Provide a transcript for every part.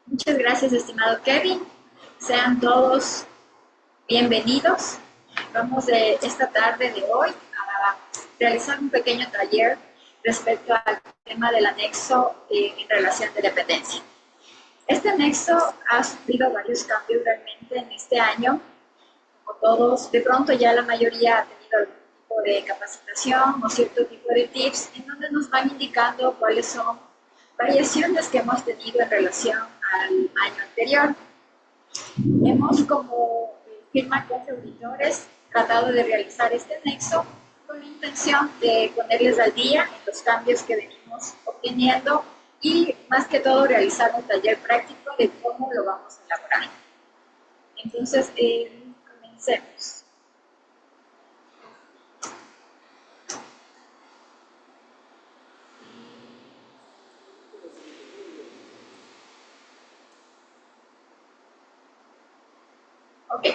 Muchas gracias, estimado Kevin. Sean todos bienvenidos. Vamos de esta tarde de hoy a realizar un pequeño taller respecto al tema del anexo en relación de dependencia. Este anexo ha sufrido varios cambios realmente en este año. Como todos, de pronto ya la mayoría ha tenido algún tipo de capacitación o cierto tipo de tips en donde nos van indicando cuáles son variaciones que hemos tenido en relación al año anterior. Hemos, como firma con auditores, tratado de realizar este anexo con la intención de ponerles al día en los cambios que venimos obteniendo y, más que todo, realizar un taller práctico de cómo lo vamos a elaborar. Entonces, comencemos. Ok,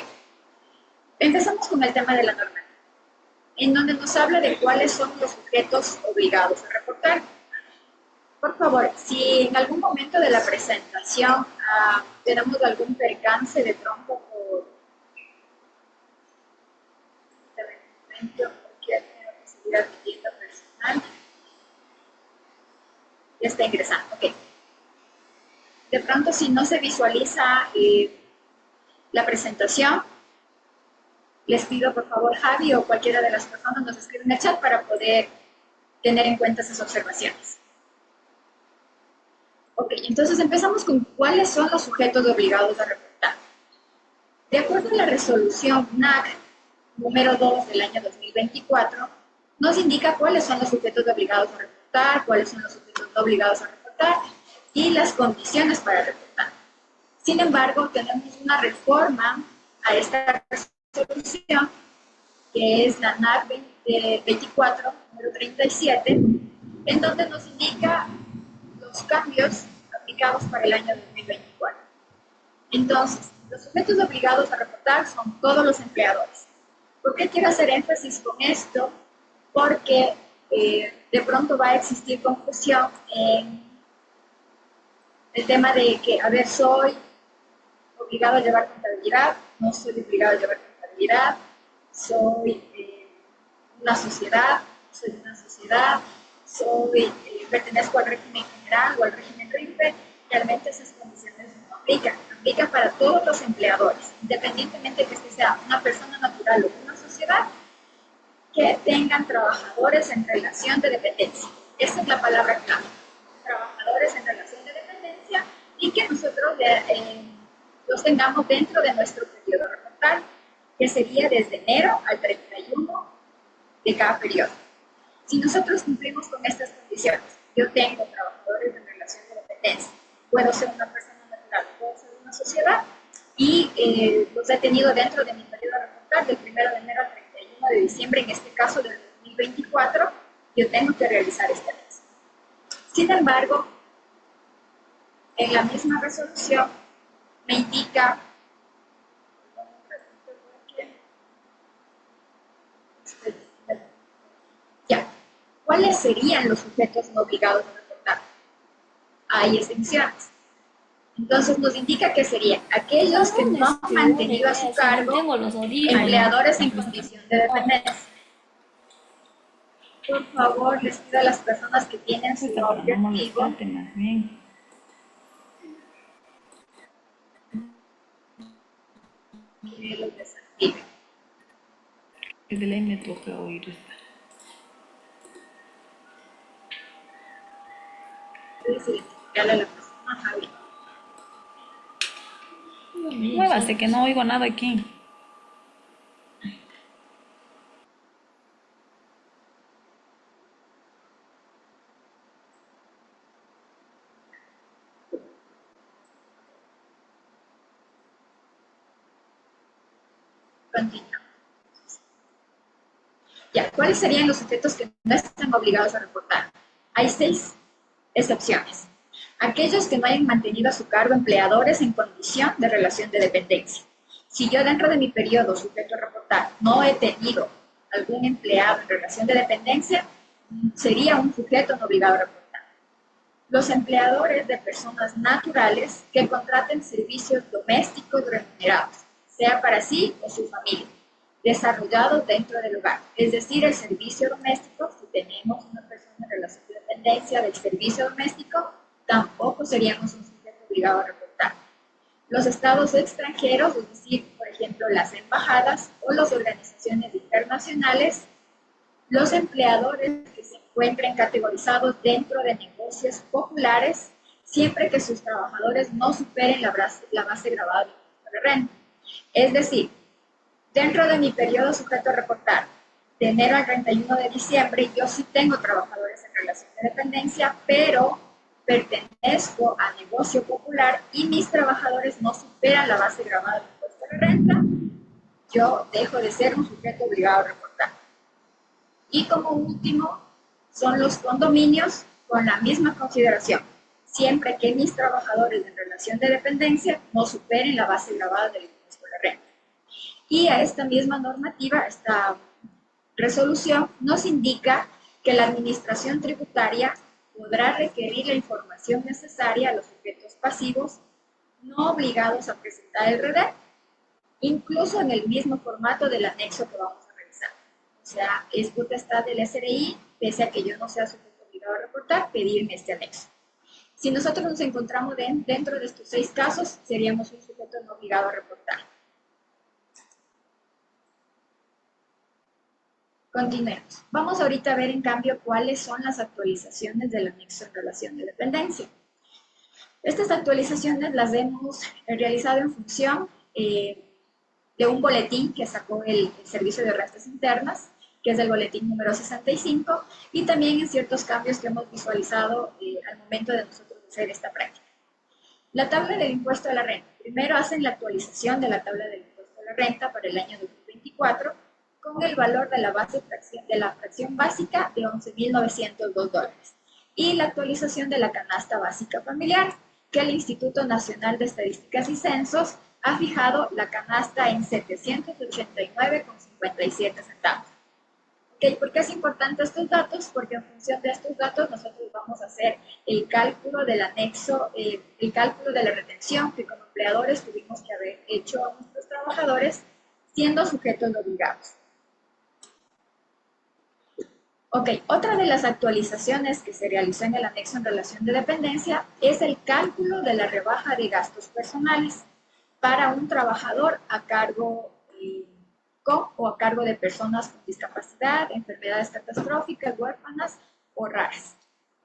empezamos con el tema de la normativa, en donde nos habla de cuáles son los sujetos obligados a reportar. Por favor, si en algún momento de la presentación tenemos algún percance de pronto por porque tengo que seguir admitiendo personal, ya está ingresando. Ok. De pronto, si no se visualiza la presentación, les pido por favor, Javi o cualquiera de las personas nos escribe en el chat para poder tener en cuenta esas observaciones. Ok, entonces empezamos con cuáles son los sujetos obligados a reportar. De acuerdo a la resolución NAC número 2 del año 2024, nos indica cuáles son los sujetos obligados a reportar, cuáles son los sujetos no obligados a reportar y las condiciones para reportar. Sin embargo, tenemos una reforma a esta resolución, que es la NAC 24, número 37, en donde nos indica los cambios aplicados para el año 2024. Entonces, los sujetos obligados a reportar son todos los empleadores. ¿Por qué quiero hacer énfasis con esto? Porque de pronto va a existir confusión en el tema de que, a ver, soy obligado a llevar contabilidad, no soy obligado a llevar contabilidad, soy una sociedad, pertenezco al régimen general o al régimen RIFE. Realmente esas condiciones no aplican para todos los empleadores, independientemente de que este sea una persona natural o una sociedad, que tengan trabajadores en relación de dependencia. Esa es la palabra clave, trabajadores en relación de dependencia, y que nosotros los tengamos dentro de nuestro periodo reportal, que sería desde enero al 31 de cada periodo. Si nosotros cumplimos con estas condiciones, yo tengo trabajadores en relación de dependencia, puedo ser una persona natural, puedo ser una sociedad, y los he tenido dentro de mi periodo reportal del 1 de enero al 31 de diciembre, en este caso del 2024, yo tengo que realizar este anexo. Sin embargo, en la misma resolución me indica ya, ¿cuáles serían los sujetos no obligados a reportar? Hay exenciones. Entonces nos indica que serían aquellos que no han mantenido a su cargo empleadores en condición de dependencia. Por favor, les pido a las personas que tienen su nombre activo que los desactiven. Es de ley me toca oír esta. Puedes identificarle a la persona, Javi. Muévase que no oigo nada aquí. Continuamos. Ya, ¿cuáles serían los sujetos que no están obligados a reportar? Hay 6 excepciones. Aquellos que no hayan mantenido a su cargo empleadores en condición de relación de dependencia. Si yo dentro de mi periodo sujeto a reportar no he tenido algún empleado en relación de dependencia, sería un sujeto no obligado a reportar. Los empleadores de personas naturales que contraten servicios domésticos remunerados, sea para sí o su familia, desarrollados dentro del hogar. Es decir, el servicio doméstico, si tenemos una persona en relación de dependencia del servicio doméstico, tampoco seríamos un sujeto obligado a reportar. Los estados extranjeros, es decir, por ejemplo, las embajadas o las organizaciones internacionales, los empleadores que se encuentren categorizados dentro de negocios populares, siempre que sus trabajadores no superen la base gravada del impuesto de renta. Es decir, dentro de mi periodo sujeto a reportar, de enero al 31 de diciembre, yo sí tengo trabajadores en relación de dependencia, pero pertenezco a negocio popular y mis trabajadores no superan la base gravada del impuesto de renta, yo dejo de ser un sujeto obligado a reportar. Y como último, son los condominios con la misma consideración, siempre que mis trabajadores en relación de dependencia no superen la base gravada del impuesto de renta. Y a esta misma normativa, esta resolución, nos indica que la administración tributaria podrá requerir la información necesaria a los sujetos pasivos no obligados a presentar el REDER, incluso en el mismo formato del anexo que vamos a revisar. O sea, es potestad del SRI, pese a que yo no sea sujeto obligado a reportar, pedirme este anexo. Si nosotros nos encontramos dentro de estos 6 casos, seríamos un sujeto no obligado a reportar. Continuemos. Vamos ahorita a ver, en cambio, cuáles son las actualizaciones del anexo en relación de dependencia. Estas actualizaciones las hemos realizado en función de un boletín que sacó el Servicio de Rentas Internas, que es el boletín número 65, y también en ciertos cambios que hemos visualizado al momento de nosotros hacer esta práctica. La tabla del impuesto a la renta. Primero hacen la actualización de la tabla del impuesto a la renta para el año 2024 con el valor de la fracción básica de $11.902 y la actualización de la canasta básica familiar, que el Instituto Nacional de Estadísticas y Censos ha fijado la canasta en 789,57 centavos. Okay, ¿por qué es importante estos datos? Porque en función de estos datos nosotros vamos a hacer el cálculo del anexo, el cálculo de la retención que como empleadores tuvimos que haber hecho a nuestros trabajadores siendo sujetos obligados. Ok, otra de las actualizaciones que se realizó en el anexo en relación de dependencia es el cálculo de la rebaja de gastos personales para un trabajador a cargo con o a cargo de personas con discapacidad, enfermedades catastróficas, huérfanas o raras.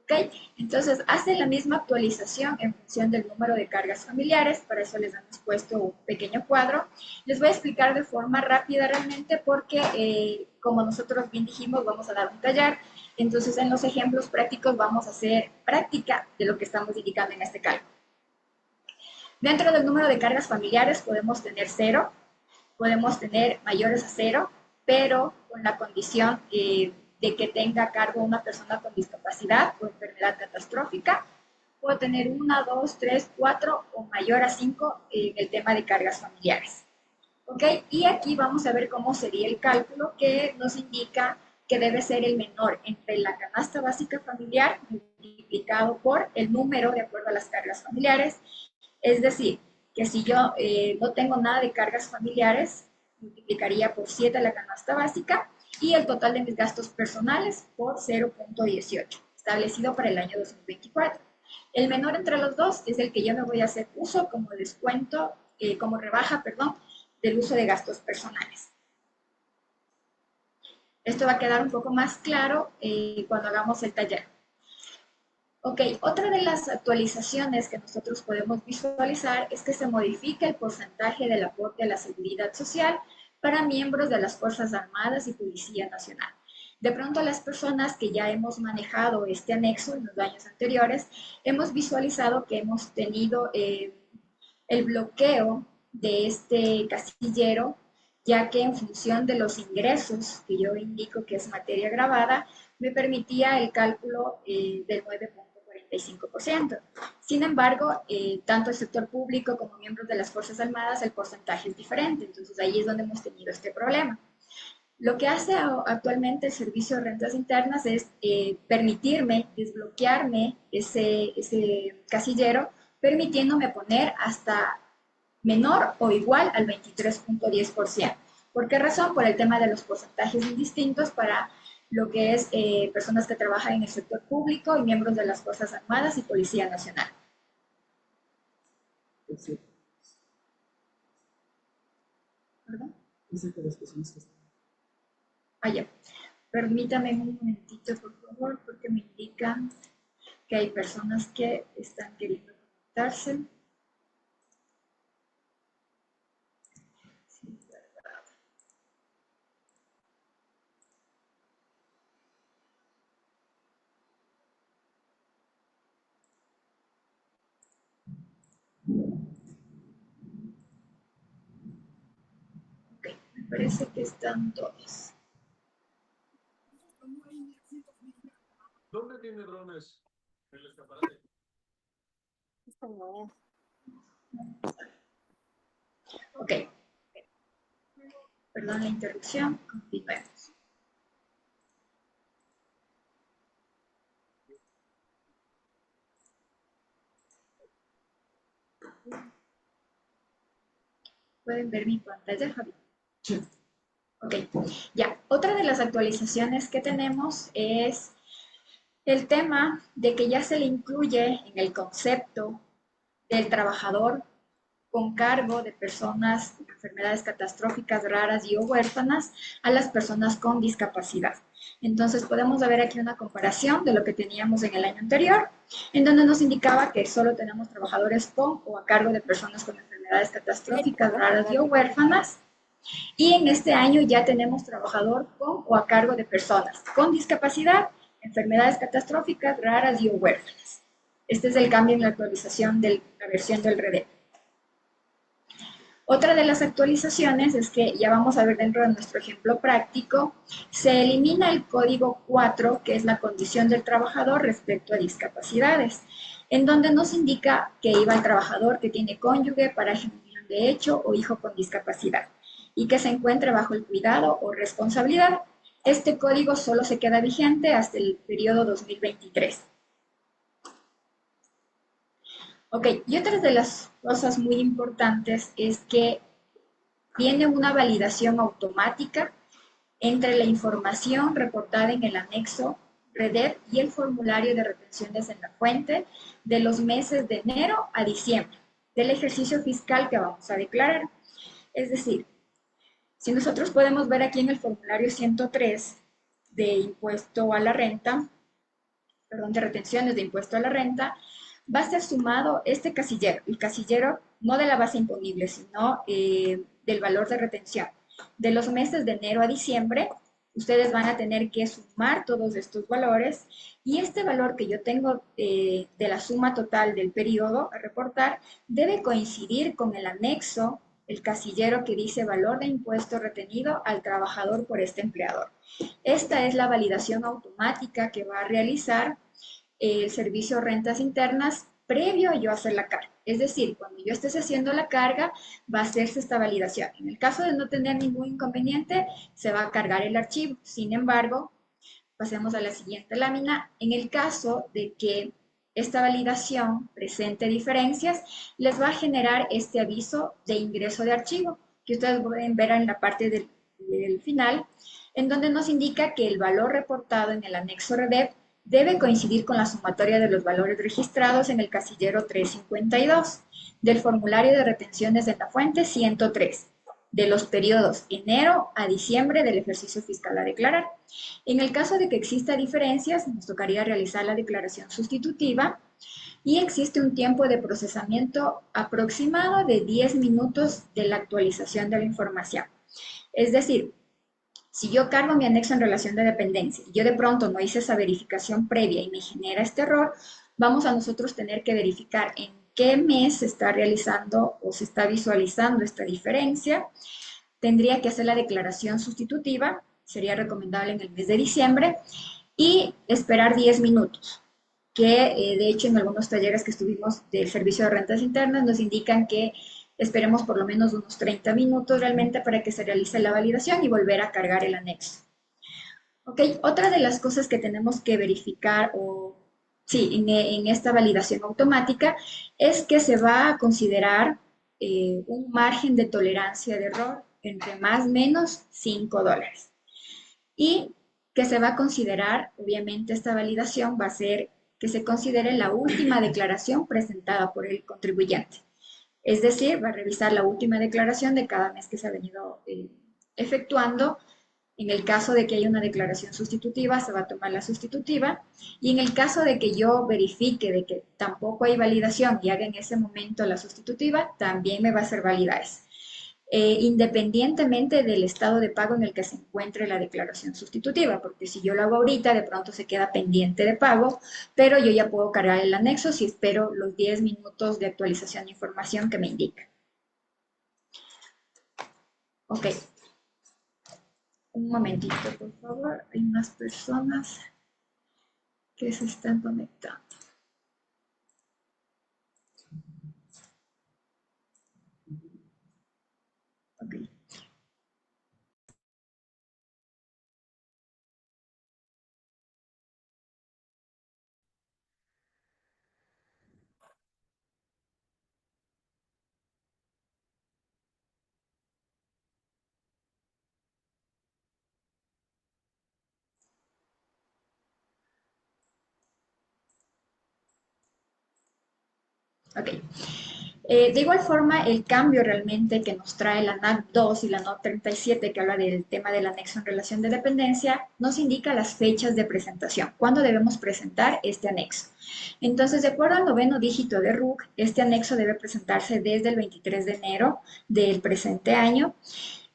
¿Okay? Entonces, hace la misma actualización en función del número de cargas familiares, para eso les hemos puesto un pequeño cuadro. Les voy a explicar de forma rápida realmente porque, como nosotros bien dijimos, vamos a dar un taller, entonces en los ejemplos prácticos vamos a hacer práctica de lo que estamos indicando en este cálculo. Dentro del número de cargas familiares podemos tener 0, podemos tener mayores a 0, pero con la condición de que tenga a cargo una persona con discapacidad o enfermedad catastrófica. Puedo tener 1, 2, 3, 4 o mayor a 5 en el tema de cargas familiares. ¿Ok? Y aquí vamos a ver cómo sería el cálculo que nos indica que debe ser el menor entre la canasta básica familiar multiplicado por el número de acuerdo a las cargas familiares. Es decir, que si yo no tengo nada de cargas familiares, multiplicaría por 7 la canasta básica y el total de mis gastos personales por 0.18, establecido para el año 2024. El menor entre los dos es el que yo me voy a hacer uso como descuento, como rebaja, perdón, del uso de gastos personales. Esto va a quedar un poco más claro cuando hagamos el taller. Ok, otra de las actualizaciones que nosotros podemos visualizar es que se modifica el porcentaje del aporte a la seguridad social para miembros de las Fuerzas Armadas y Policía Nacional. De pronto las personas que ya hemos manejado este anexo en los años anteriores, hemos visualizado que hemos tenido el bloqueo de este casillero, ya que en función de los ingresos, que yo indico que es materia grabada, me permitía el cálculo del 9.45%. Sin embargo, tanto el sector público como miembros de las Fuerzas Armadas, el porcentaje es diferente. Entonces, ahí es donde hemos tenido este problema. Lo que hace actualmente el Servicio de Rentas Internas es permitirme desbloquearme ese casillero, permitiéndome poner hasta menor o igual al 23.10%. ¿Por qué razón? Por el tema de los porcentajes indistintos para lo que es personas que trabajan en el sector público y miembros de las Fuerzas Armadas y Policía Nacional. ¿Perdón? Ya. Permítame un momentito, por favor, porque me indican que hay personas que están queriendo conectarse. Sí, verdad. Ok, me parece que están todos. ¿Dónde tiene drones? En el escaparate. Ok. Perdón la interrupción, continuemos. ¿Pueden ver mi pantalla, Javi? Sí. Ok, ya. Otra de las actualizaciones que tenemos es el tema de que ya se le incluye en el concepto del trabajador con cargo de personas con enfermedades catastróficas raras y o huérfanas a las personas con discapacidad. Entonces podemos ver aquí una comparación de lo que teníamos en el año anterior, en donde nos indicaba que solo tenemos trabajadores con o a cargo de personas con enfermedades catastróficas raras y o huérfanas, y en este año ya tenemos trabajador con o a cargo de personas con discapacidad, enfermedades catastróficas raras y o huérfanas. Este es el cambio en la actualización de la versión del REDEP. Otra de las actualizaciones es que ya vamos a ver dentro de nuestro ejemplo práctico, se elimina el código 4, que es la condición del trabajador respecto a discapacidades, en donde nos indica que iba el trabajador que tiene cónyuge, pareja en unión de hecho o hijo con discapacidad y que se encuentre bajo el cuidado o responsabilidad. Este código solo se queda vigente hasta el periodo 2023. Ok, y otra de las cosas muy importantes es que tiene una validación automática entre la información reportada en el anexo REDEP y el formulario de retenciones en la fuente de los meses de enero a diciembre del ejercicio fiscal que vamos a declarar. Es decir, si nosotros podemos ver aquí en el formulario 103 de impuesto a la renta, perdón, de retenciones de impuesto a la renta, va a ser sumado este casillero, el casillero no de la base imponible, sino del valor de retención. De los meses de enero a diciembre, ustedes van a tener que sumar todos estos valores y este valor que yo tengo de la suma total del periodo a reportar debe coincidir con el anexo, el casillero que dice valor de impuesto retenido al trabajador por este empleador. Esta es la validación automática que va a realizar el servicio de rentas internas previo a yo hacer la carga. Es decir, cuando yo estés haciendo la carga, va a hacerse esta validación. En el caso de no tener ningún inconveniente, se va a cargar el archivo. Sin embargo, pasemos a la siguiente lámina. En el caso de que esta validación presente diferencias, les va a generar este aviso de ingreso de archivo, que ustedes pueden ver en la parte del final, en donde nos indica que el valor reportado en el anexo REDEP debe coincidir con la sumatoria de los valores registrados en el casillero 352 del formulario de retenciones de la fuente 103 de los periodos enero a diciembre del ejercicio fiscal a declarar. En el caso de que exista diferencias, nos tocaría realizar la declaración sustitutiva y existe un tiempo de procesamiento aproximado de 10 minutos de la actualización de la información. Es decir, si yo cargo mi anexo en relación de dependencia y yo de pronto no hice esa verificación previa y me genera este error, vamos a nosotros tener que verificar en qué mes se está realizando o se está visualizando esta diferencia. Tendría que hacer la declaración sustitutiva, sería recomendable en el mes de diciembre, y esperar 10 minutos, que de hecho en algunos talleres que estuvimos del Servicio de Rentas Internas nos indican que Esperemos por lo menos unos 30 minutos realmente para que se realice la validación y volver a cargar el anexo. Ok, otra de las cosas que tenemos que verificar sí, en esta validación automática es que se va a considerar un margen de tolerancia de error entre más o menos $5. Y que se va a considerar, obviamente esta validación va a ser que se considere la última declaración presentada por el contribuyente. Es decir, va a revisar la última declaración de cada mes que se ha venido efectuando. En el caso de que haya una declaración sustitutiva, se va a tomar la sustitutiva. Y en el caso de que yo verifique de que tampoco hay validación y haga en ese momento la sustitutiva, también me va a ser válida esa. Independientemente del estado de pago en el que se encuentre la declaración sustitutiva, porque si yo lo hago ahorita, de pronto se queda pendiente de pago, pero yo ya puedo cargar el anexo si espero los 10 minutos de actualización de información que me indica. Ok. Un momentito, por favor. Hay unas personas que se están conectando. Ok. Ok. De igual forma, el cambio realmente que nos trae la NAC 2 y la NOT 37, que habla del tema del anexo en relación de dependencia, nos indica las fechas de presentación, cuándo debemos presentar este anexo. Entonces, de acuerdo al noveno dígito de RUC, este anexo debe presentarse desde el 23 de enero del presente año.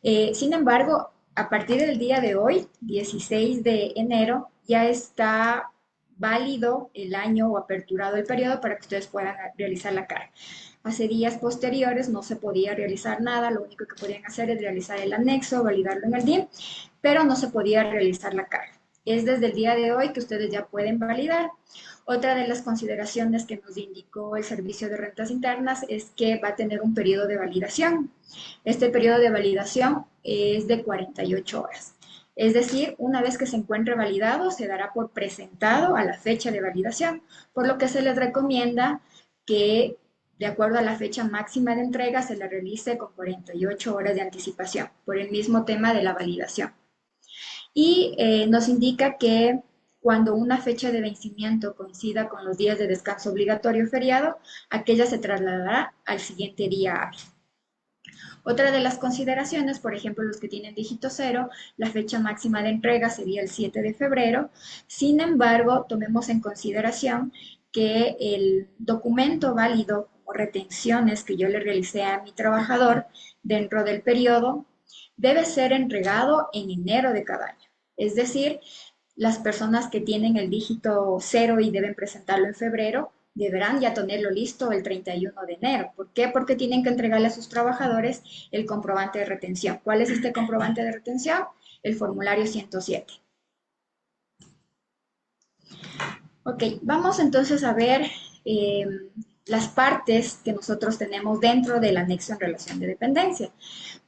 Sin embargo, a partir del día de hoy, 16 de enero, ya está válido el año o aperturado el periodo para que ustedes puedan realizar la carga. Hace días posteriores no se podía realizar nada, lo único que podían hacer es realizar el anexo, validarlo en el DIM, pero no se podía realizar la carga. Es desde el día de hoy que ustedes ya pueden validar. Otra de las consideraciones que nos indicó el Servicio de Rentas Internas es que va a tener un periodo de validación. Este periodo de validación es de 48 horas. Es decir, una vez que se encuentre validado, se dará por presentado a la fecha de validación, por lo que se les recomienda que, de acuerdo a la fecha máxima de entrega, se la realice con 48 horas de anticipación, por el mismo tema de la validación. Y nos indica que cuando una fecha de vencimiento coincida con los días de descanso obligatorio o feriado, aquella se trasladará al siguiente día hábil. Otra de las consideraciones, por ejemplo, los que tienen dígito cero, la fecha máxima de entrega sería el 7 de febrero. Sin embargo, tomemos en consideración que el documento válido como retenciones que yo le realicé a mi trabajador dentro del periodo debe ser entregado en enero de cada año. Es decir, las personas que tienen el dígito cero y deben presentarlo en febrero, deberán ya tenerlo listo el 31 de enero. ¿Por qué? Porque tienen que entregarle a sus trabajadores el comprobante de retención. ¿Cuál es este comprobante de retención? El formulario 107. Ok, vamos entonces a ver las partes que nosotros tenemos dentro del anexo en relación de dependencia.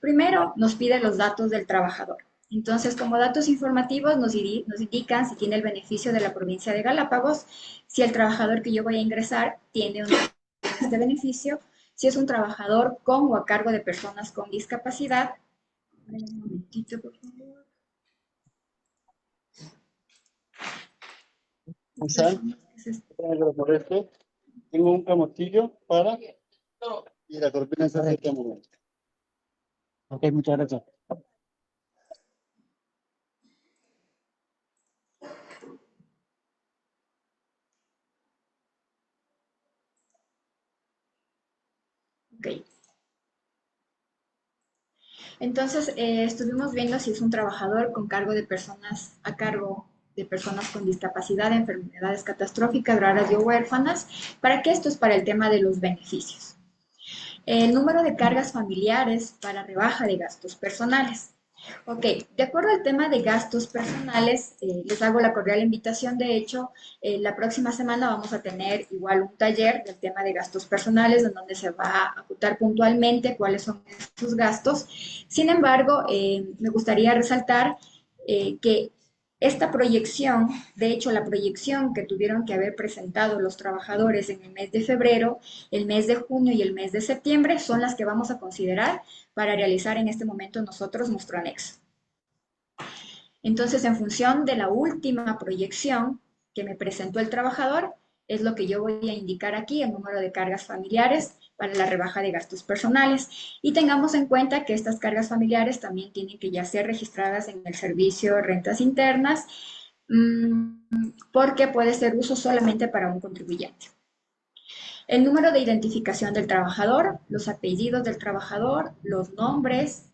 Primero, nos pide los datos del trabajador. Entonces, como datos informativos nos indican si tiene el beneficio de la provincia de Galápagos, si el trabajador que yo voy a ingresar tiene este beneficio, si es un trabajador con o a cargo de personas con discapacidad. Un momentito, por favor. Tengo un camotillo para y la cortina está en este momento. Ok, muchas gracias. Ok. Entonces, estuvimos viendo si es un trabajador con cargo de personas, a cargo de personas con discapacidad, enfermedades catastróficas, raras y huérfanas. ¿Para qué? Esto es para el tema de los beneficios. El número de cargas familiares para rebaja de gastos personales. Ok, de acuerdo al tema de gastos personales, les hago la cordial invitación. De hecho, la próxima semana vamos a tener igual un taller del tema de gastos personales, en donde se va a acotar puntualmente cuáles son esos gastos. Sin embargo, me gustaría resaltar que esta proyección, de hecho, la proyección que tuvieron que haber presentado los trabajadores en el mes de febrero, el mes de junio y el mes de septiembre, son las que vamos a considerar para realizar en este momento nosotros nuestro anexo. Entonces, en función de la última proyección que me presentó el trabajador, es lo que yo voy a indicar aquí, el número de cargas familiares para la rebaja de gastos personales. Y tengamos en cuenta que estas cargas familiares también tienen que ya ser registradas en el servicio de rentas internas, porque puede ser uso solamente para un contribuyente. El número de identificación del trabajador, los apellidos del trabajador, los nombres,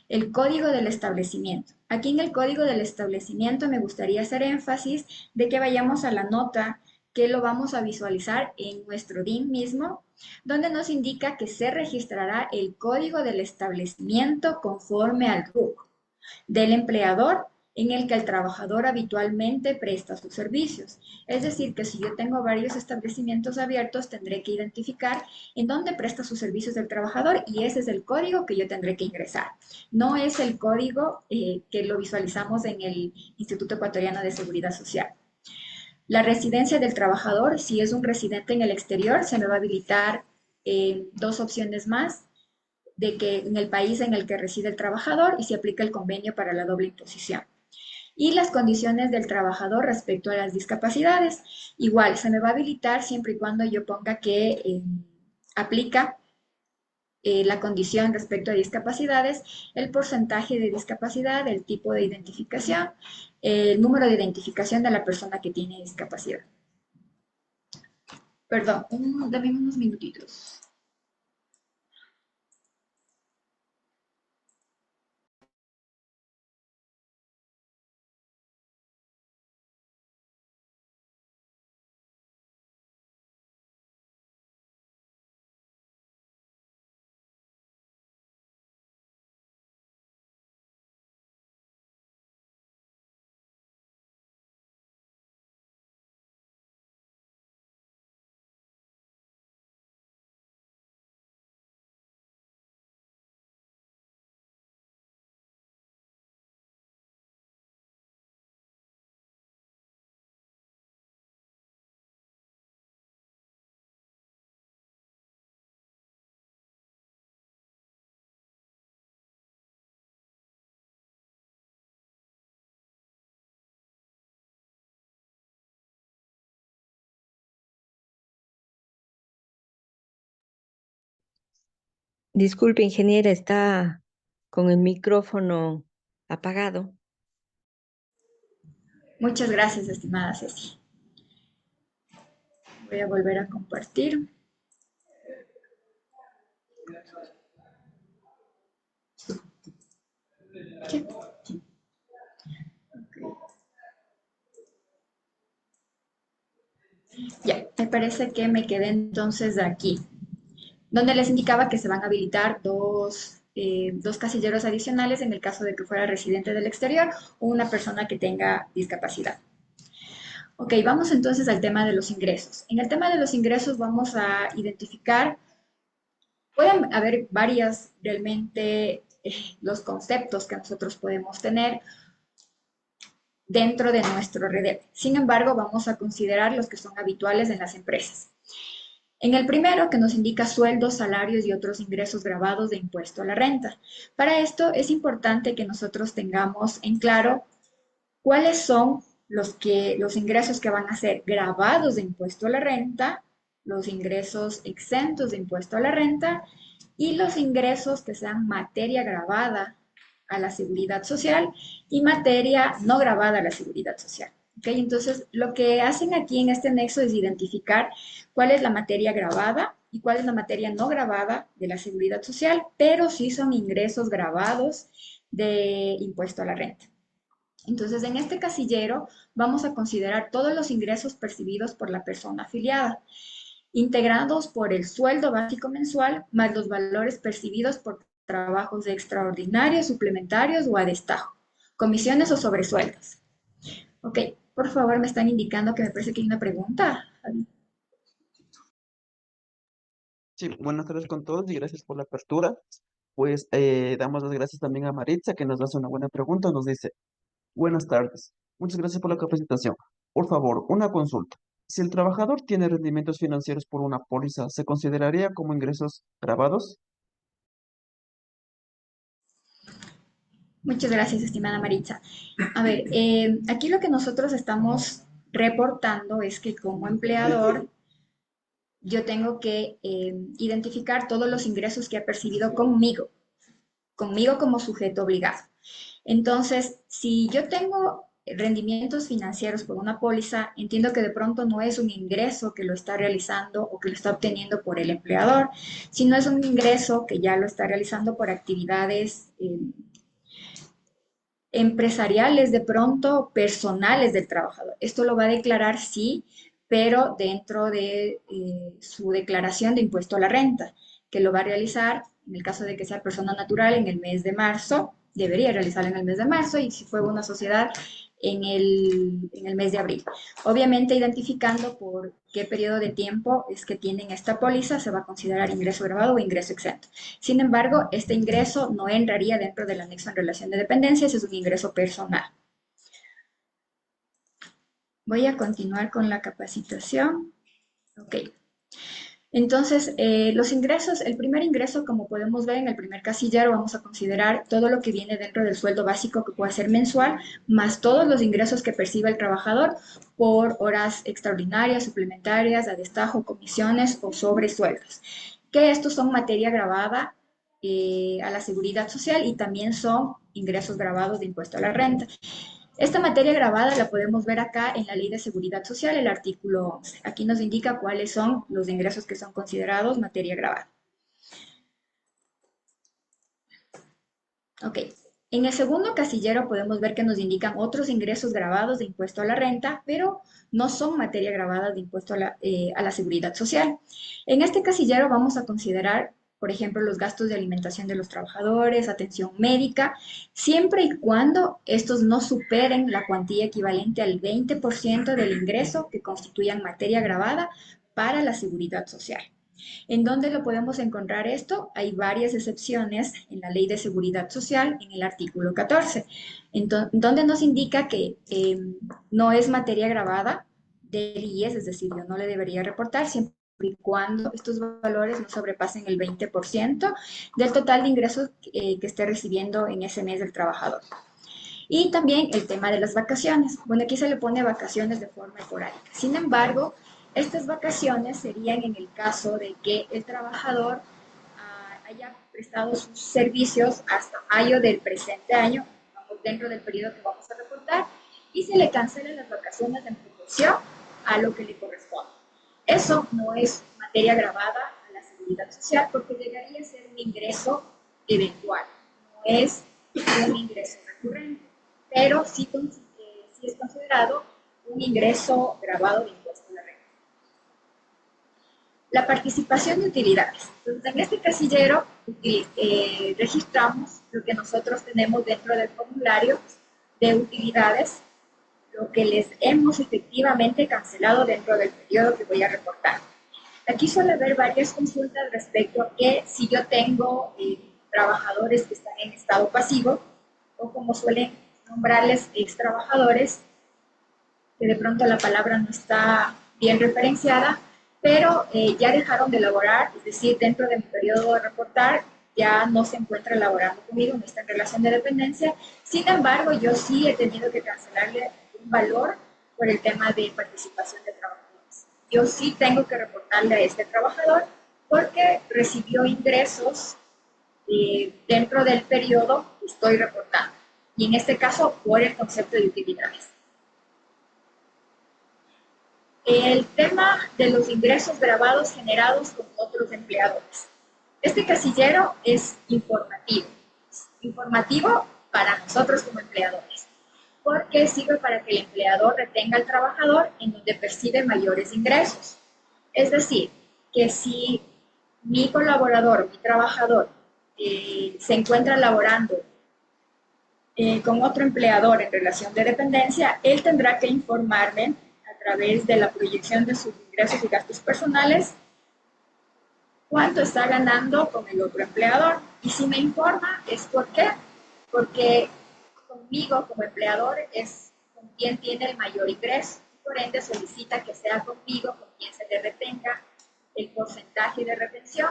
el código del establecimiento. Aquí en el código del establecimiento me gustaría hacer énfasis de que vayamos a la nota que lo vamos a visualizar en nuestro DIN mismo, donde nos indica que se registrará el código del establecimiento conforme al RUC del empleador en el que el trabajador habitualmente presta sus servicios. Es decir, que si yo tengo varios establecimientos abiertos, tendré que identificar en dónde presta sus servicios el trabajador y ese es el código que yo tendré que ingresar. No es el código que lo visualizamos en el Instituto Ecuatoriano de Seguridad Social. La residencia del trabajador, si es un residente en el exterior, se me va a habilitar dos opciones más de que en el país en el que reside el trabajador y se aplica el convenio para la doble imposición. Y las condiciones del trabajador respecto a las discapacidades. Igual, se me va a habilitar siempre y cuando yo ponga que aplica la condición respecto a discapacidades, el porcentaje de discapacidad, el tipo de identificación, el número de identificación de la persona que tiene discapacidad. Perdón, dame unos minutitos. Disculpe, ingeniera, está con el micrófono apagado. Muchas gracias, estimada Ceci. Voy a volver a compartir. Sí. Ya, me parece que me quedé entonces de aquí, donde les indicaba que se van a habilitar dos casilleros adicionales en el caso de que fuera residente del exterior o una persona que tenga discapacidad. Ok, vamos entonces al tema de los ingresos. En el tema de los ingresos vamos a identificar, pueden haber varias realmente los conceptos que nosotros podemos tener dentro de nuestro REDEP. Sin embargo, vamos a considerar los que son habituales en las empresas. En el primero, que nos indica sueldos, salarios y otros ingresos grabados de impuesto a la renta. Para esto es importante que nosotros tengamos en claro cuáles son los ingresos que van a ser grabados de impuesto a la renta, los ingresos exentos de impuesto a la renta y los ingresos que sean materia grabada a la seguridad social y materia no grabada a la seguridad social. ¿Okay? Entonces, lo que hacen aquí en este nexo es identificar cuál es la materia grabada y cuál es la materia no grabada de la seguridad social, pero sí son ingresos grabados de impuesto a la renta. Entonces, en este casillero vamos a considerar todos los ingresos percibidos por la persona afiliada, integrados por el sueldo básico mensual más los valores percibidos por trabajos extraordinarios, suplementarios o a destajo, comisiones o sobresueldos. Ok, por favor, me están indicando que me parece que hay una pregunta. Sí, buenas tardes con todos y gracias por la apertura. Pues damos las gracias también a Maritza que nos hace una buena pregunta. Nos dice, buenas tardes, muchas gracias por la capacitación. Por favor, una consulta. Si el trabajador tiene rendimientos financieros por una póliza, ¿se consideraría como ingresos grabados? Muchas gracias, estimada Maritza. A ver, aquí lo que nosotros estamos reportando es que como empleador yo tengo que identificar todos los ingresos que ha percibido conmigo como sujeto obligado. Entonces, si yo tengo rendimientos financieros por una póliza, entiendo que de pronto no es un ingreso que lo está realizando o que lo está obteniendo por el empleador, sino es un ingreso que ya lo está realizando por actividades empresariales, de pronto personales del trabajador. Esto lo va a declarar sí, pero dentro de su declaración de impuesto a la renta, que lo va a realizar en el caso de que sea persona natural en el mes de marzo, debería realizarlo en el mes de marzo, y si fue una sociedad en el mes de abril. Obviamente, identificando por qué periodo de tiempo es que tienen esta póliza, se va a considerar ingreso grabado o ingreso exento. Sin embargo, este ingreso no entraría dentro del anexo en relación de dependencias, es un ingreso personal. Voy a continuar con la capacitación. Ok. Entonces, los ingresos, el primer ingreso, como podemos ver en el primer casillero, vamos a considerar todo lo que viene dentro del sueldo básico que puede ser mensual, más todos los ingresos que perciba el trabajador por horas extraordinarias, suplementarias, a destajo, comisiones o sobresueldos. Que estos son materia grabada a la seguridad social y también son ingresos grabados de impuesto a la renta. Esta materia grabada la podemos ver acá en la Ley de Seguridad Social, el artículo 11. Aquí nos indica cuáles son los ingresos que son considerados materia grabada. Ok. En el segundo casillero podemos ver que nos indican otros ingresos grabados de impuesto a la renta, pero no son materia grabada de impuesto a la seguridad social. En este casillero vamos a considerar, por ejemplo, los gastos de alimentación de los trabajadores, atención médica, siempre y cuando estos no superen la cuantía equivalente al 20% del ingreso que constituyan materia grabada para la seguridad social. ¿En dónde lo podemos encontrar esto? Hay varias excepciones en la Ley de Seguridad Social, en el artículo 14, donde nos indica que no es materia grabada del IES, es decir, yo no le debería reportar siempre y cuando estos valores no sobrepasen el 20% del total de ingresos que esté recibiendo en ese mes del trabajador. Y también el tema de las vacaciones. Bueno, aquí se le pone vacaciones de forma esporádica. Sin embargo, estas vacaciones serían en el caso de que el trabajador haya prestado sus servicios hasta mayo del presente año, vamos dentro del periodo que vamos a reportar, y se le cancelan las vacaciones en proporción a lo que le corresponde. Eso no es materia grabada a la seguridad social porque llegaría a ser un ingreso eventual, no es un ingreso recurrente, pero sí es considerado un ingreso grabado de impuesto a la renta. La participación de utilidades. Entonces, en este casillero registramos lo que nosotros tenemos dentro del formulario de utilidades, lo que les hemos efectivamente cancelado dentro del periodo que voy a reportar. Aquí suele haber varias consultas respecto a que si yo tengo trabajadores que están en estado pasivo, o como suelen nombrarles ex trabajadores, que de pronto la palabra no está bien referenciada, pero ya dejaron de laborar, es decir, dentro de mi periodo de reportar, ya no se encuentra laborando conmigo, no está en relación de dependencia. Sin embargo, yo sí he tenido que cancelarle un valor por el tema de participación de trabajadores. Yo sí tengo que reportarle a este trabajador porque recibió ingresos dentro del periodo que estoy reportando. Y en este caso, por el concepto de utilidades. El tema de los ingresos grabados generados con otros empleadores. Este casillero es informativo para nosotros como empleadores, porque sirve para que el empleador retenga al trabajador en donde percibe mayores ingresos. Es decir, que si mi colaborador, mi trabajador, se encuentra laborando con otro empleador en relación de dependencia, él tendrá que informarme a través de la proyección de sus ingresos y gastos personales cuánto está ganando con el otro empleador. Y si me informa, es ¿por qué? Porque conmigo como empleador es con quien tiene el mayor ingreso. Por ende, solicita que sea conmigo con quien se le retenga el porcentaje de retención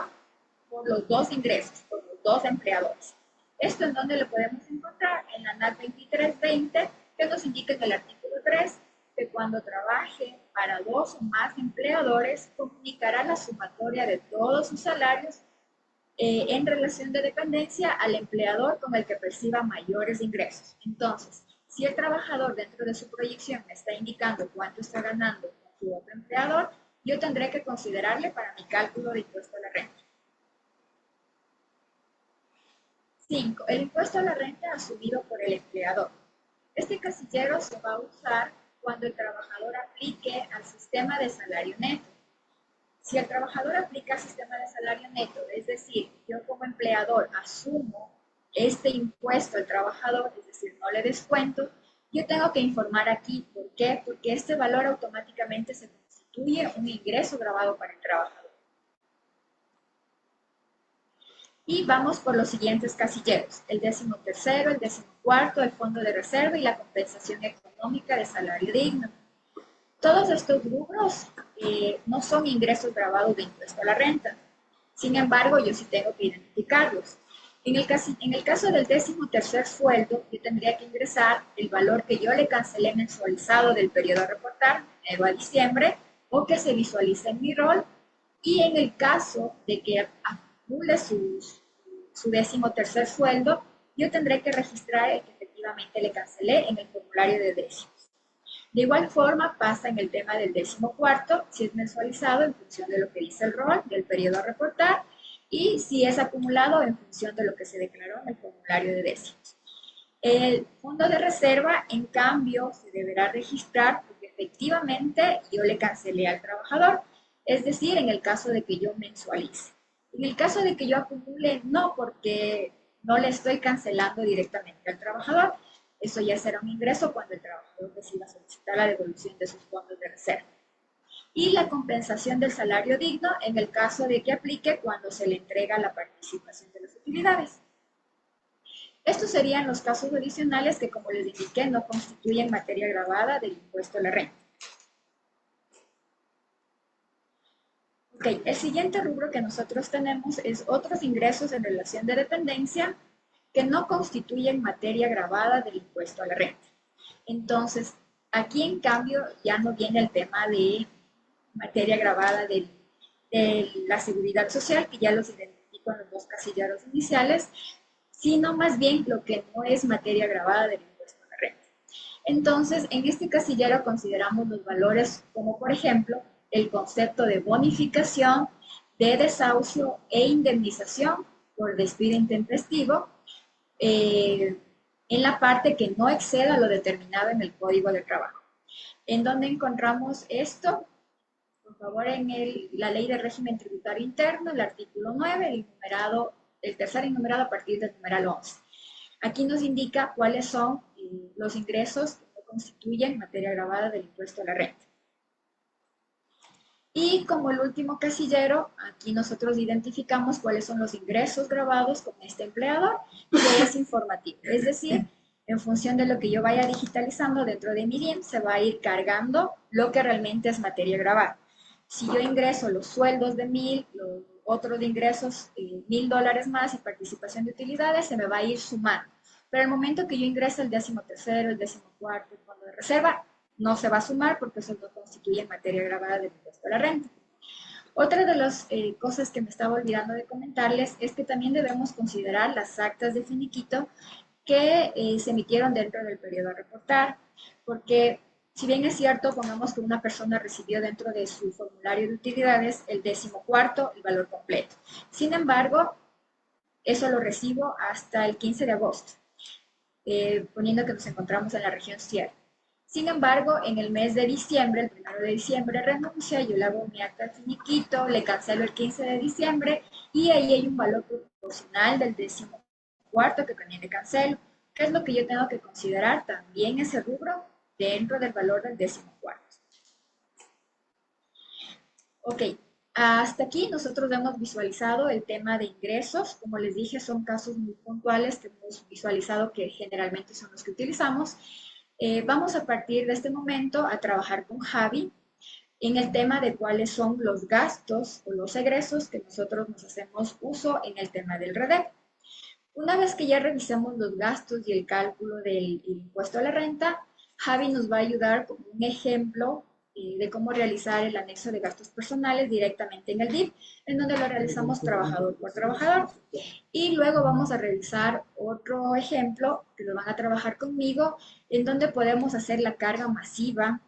por los dos ingresos, por los dos empleadores. ¿Esto en dónde lo podemos encontrar? En la NAC 2320, que nos indica en el artículo 3 que cuando trabaje para dos o más empleadores, comunicará la sumatoria de todos sus salarios en relación de dependencia al empleador con el que perciba mayores ingresos. Entonces, si el trabajador dentro de su proyección me está indicando cuánto está ganando con su otro empleador, yo tendré que considerarle para mi cálculo de impuesto a la renta. 5. El impuesto a la renta asumido por el empleador. Este casillero se va a usar cuando el trabajador aplique al sistema de salario neto. Si el trabajador aplica al sistema de salario neto, es decir, yo como empleador asumo este impuesto al trabajador, es decir, no le descuento, yo tengo que informar aquí. ¿Por qué? Porque este valor automáticamente se constituye un ingreso grabado para el trabajador. Y vamos por los siguientes casilleros: el 13º, el 14º, el fondo de reserva y la compensación económica de salario digno. Todos estos rubros no son ingresos grabados de impuesto a la renta. Sin embargo, yo sí tengo que identificarlos. En el caso del 13º sueldo, yo tendría que ingresar el valor que yo le cancelé mensualizado del periodo a reportar, de enero a diciembre, o que se visualiza en mi rol. Y en el caso de que acumule su 13º sueldo, yo tendré que registrar el que efectivamente le cancelé en el formulario de décimos. De igual forma pasa en el tema del 14º, si es mensualizado en función de lo que dice el rol, del periodo a reportar, y si es acumulado en función de lo que se declaró en el formulario de décimos. El fondo de reserva, en cambio, se deberá registrar porque efectivamente yo le cancelé al trabajador, es decir, en el caso de que yo mensualice. En el caso de que yo acumule, no, porque no le estoy cancelando directamente al trabajador. Eso ya será un ingreso cuando el trabajador decida solicitar la devolución de sus fondos de reserva. Y la compensación del salario digno en el caso de que aplique cuando se le entrega la participación de las utilidades. Estos serían los casos adicionales que, como les indiqué, no constituyen materia gravada del impuesto a la renta. Ok, el siguiente rubro que nosotros tenemos es otros ingresos en relación de dependencia que no constituyen materia gravada del impuesto a la renta. Entonces, aquí en cambio ya no viene el tema de materia gravada de la seguridad social, que ya los identifico en los dos casilleros iniciales, sino más bien lo que no es materia gravada del impuesto a la renta. Entonces, en este casillero consideramos los valores como, por ejemplo, el concepto de bonificación, de desahucio e indemnización por despido intempestivo, en la parte que no exceda lo determinado en el Código de Trabajo. ¿En dónde encontramos esto? Por favor, en la Ley de Régimen Tributario Interno, el artículo 9, el tercer enumerado a partir del numeral 11. Aquí nos indica cuáles son los ingresos que no constituyen materia gravada del impuesto a la renta. Y como el último casillero, aquí nosotros identificamos cuáles son los ingresos grabados con este empleador, que es informativo. Es decir, en función de lo que yo vaya digitalizando dentro de mi DIM, se va a ir cargando lo que realmente es materia gravada. Si yo ingreso los sueldos de 1,000, los otros de ingresos $1,000 más y participación de utilidades, se me va a ir sumando. Pero al momento que yo ingrese el 13º, el 14º, el fondo de reserva, no se va a sumar porque eso no constituye materia gravada del impuesto a la renta. Otra de las cosas que me estaba olvidando de comentarles es que también debemos considerar las actas de finiquito que se emitieron dentro del periodo a reportar, porque si bien es cierto, pongamos que una persona recibió dentro de su formulario de utilidades el 14º, el valor completo. Sin embargo, eso lo recibo hasta el 15 de agosto, poniendo que nos encontramos en la región Sierra. Sin embargo, en el mes de diciembre, el 1 de diciembre, renuncia, yo le hago mi acta de finiquito, le cancelo el 15 de diciembre y ahí hay un valor proporcional proporcional del 14º que también le cancelo. ¿Qué es lo que yo tengo que considerar? También ese rubro dentro del valor del 14º. Ok, hasta aquí nosotros hemos visualizado el tema de ingresos. Como les dije, son casos muy puntuales que hemos visualizado que generalmente son los que utilizamos. Vamos a partir de este momento a trabajar con Javi en el tema de cuáles son los gastos o los egresos que nosotros nos hacemos uso en el tema del REDEP. Una vez que ya revisemos los gastos y el cálculo del impuesto a la renta, Javi nos va a ayudar con un ejemplo de cómo realizar el anexo de gastos personales directamente en el DIF, en donde lo realizamos trabajador por trabajador. Y luego vamos a realizar otro ejemplo que lo van a trabajar conmigo, en donde podemos hacer la carga masiva,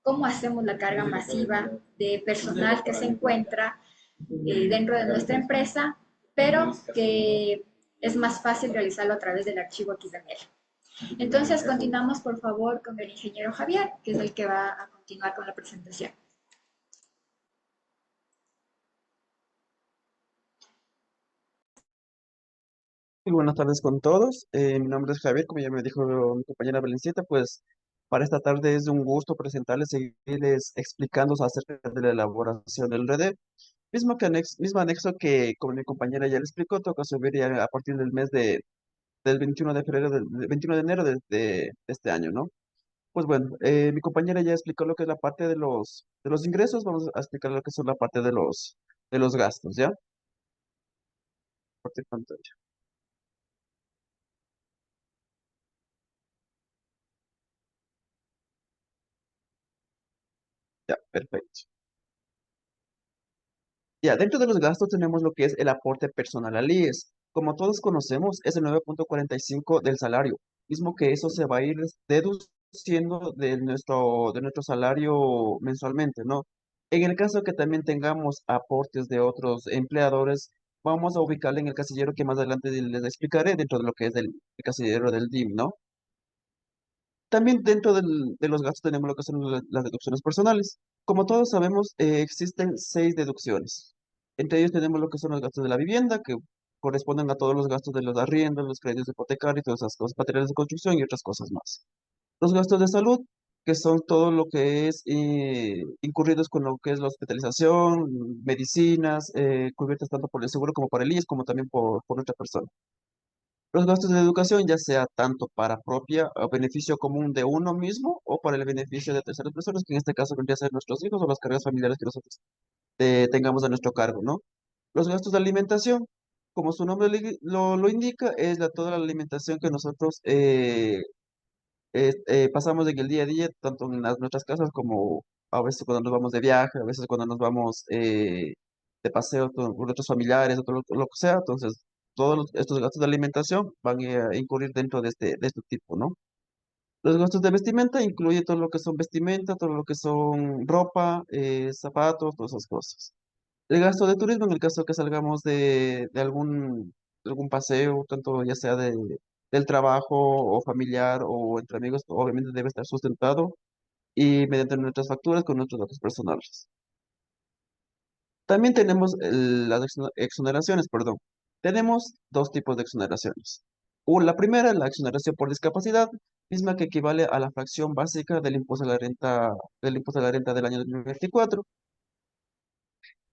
cómo hacemos la carga masiva de personal que se encuentra dentro de nuestra empresa, pero que es más fácil realizarlo a través del archivo XML. Entonces, continuamos por favor con el ingeniero Javier, que es el que va a continuar con la presentación. Muy buenas tardes con todos. Mi nombre es Javier, como ya me dijo mi compañera Belencita, pues para esta tarde es un gusto presentarles y seguirles explicando acerca de la elaboración del REDE, mismo anexo que, como mi compañera ya le explicó, toca subir ya a partir del mes del 21 de febrero, del 21 de enero de este año, ¿no? Pues bueno, mi compañera ya explicó lo que es la parte de los ingresos, vamos a explicar lo que son la parte de los gastos, ¿ya? Compartir pantalla. Ya, perfecto. Ya, dentro de los gastos tenemos lo que es el aporte personal al IES. Como todos conocemos, es el 9,45 del salario, mismo que eso se va a ir deduciendo de nuestro salario mensualmente, ¿no? En el caso que también tengamos aportes de otros empleadores, vamos a ubicarle en el casillero que más adelante les explicaré dentro de lo que es el casillero del DIM, ¿no? También dentro de los gastos tenemos lo que son las deducciones personales. Como todos sabemos, existen 6 deducciones. Entre ellos tenemos lo que son los gastos de la vivienda, que corresponden a todos los gastos de los arriendos, los créditos hipotecarios, todas esas cosas, materiales de construcción y otras cosas más. Los gastos de salud, que son todo lo que es incurridos con lo que es la hospitalización, medicinas, cubiertas tanto por el seguro como por el IES, como también por nuestra persona. Los gastos de educación, ya sea tanto para propia o beneficio común de uno mismo o para el beneficio de terceras personas, que en este caso vendría a ser nuestros hijos o las cargas familiares que nosotros tengamos a nuestro cargo, ¿no? Los gastos de alimentación, como su nombre lo indica, es toda la alimentación que nosotros pasamos en el día a día, tanto en nuestras casas como a veces cuando nos vamos de viaje, a veces cuando nos vamos de paseo con nuestros familiares, o todo lo que sea. Entonces, todos estos gastos de alimentación van a incurrir dentro de este tipo, ¿no? Los gastos de vestimenta incluye todo lo que son vestimenta, todo lo que son ropa, zapatos, todas esas cosas. El gasto de turismo, en el caso que salgamos de algún paseo, tanto ya sea del trabajo o familiar o entre amigos, obviamente debe estar sustentado y mediante nuestras facturas con nuestros datos personales. También tenemos las exoneraciones, perdón. Tenemos 2 tipos de exoneraciones. La primera, la exoneración por discapacidad, misma que equivale a la fracción básica del impuesto a la renta del año 2024.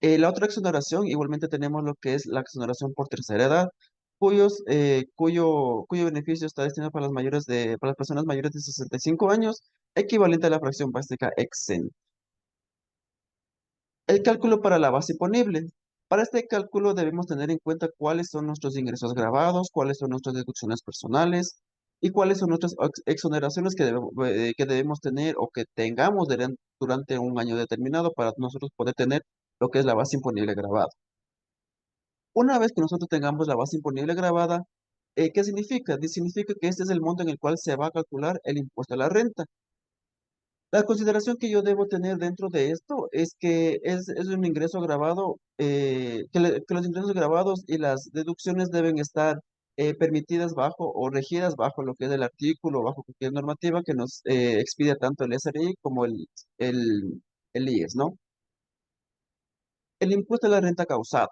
La otra exoneración, igualmente tenemos lo que es la exoneración por tercera edad, cuyo beneficio está destinado para las personas mayores de 65 años, equivalente a la fracción básica exenta. El cálculo para la base imponible. Para este cálculo debemos tener en cuenta cuáles son nuestros ingresos grabados, cuáles son nuestras deducciones personales y cuáles son nuestras exoneraciones que debemos tener o que tengamos durante un año determinado para nosotros poder tener lo que es la base imponible grabada. Una vez que nosotros tengamos la base imponible grabada, ¿qué significa? Significa que este es el monto en el cual se va a calcular el impuesto a la renta. La consideración que yo debo tener dentro de esto es que es un ingreso grabado, que los ingresos grabados y las deducciones deben estar permitidas bajo o regidas bajo lo que es el artículo, bajo cualquier normativa que nos expida tanto el SRI como el, el IES, ¿no? El impuesto a la renta causada.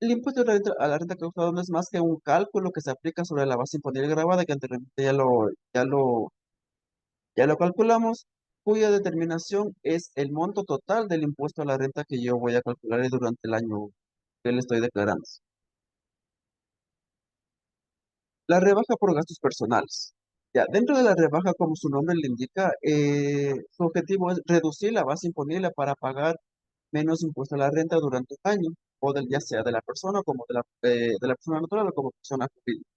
El impuesto a la renta causada no es más que un cálculo que se aplica sobre la base imponible grabada que anteriormente ya lo calculamos, cuya determinación es el monto total del impuesto a la renta que yo voy a calcular durante el año que le estoy declarando. La rebaja por gastos personales. Ya, dentro de la rebaja, como su nombre le indica, su objetivo es reducir la base imponible para pagar menos impuesto a la renta durante un año, o ya sea de la persona como de la persona natural o como persona jurídica.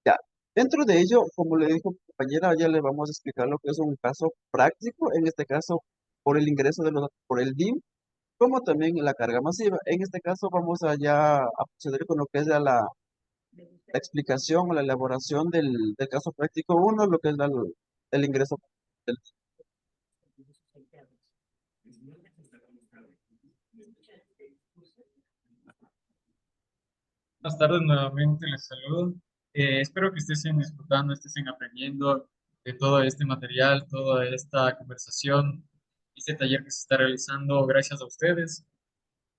Ya, dentro de ello, como le dijo mi compañera, ya le vamos a explicar lo que es un caso práctico, en este caso por el ingreso por el DIM, como también la carga masiva. En este caso vamos allá a proceder con lo que es la explicación o la elaboración del caso práctico uno, lo que es el ingreso. del- Buenas tardes, nuevamente les saludo. Espero que estén disfrutando, estén aprendiendo de todo este material, toda esta conversación, este taller que se está realizando gracias a ustedes,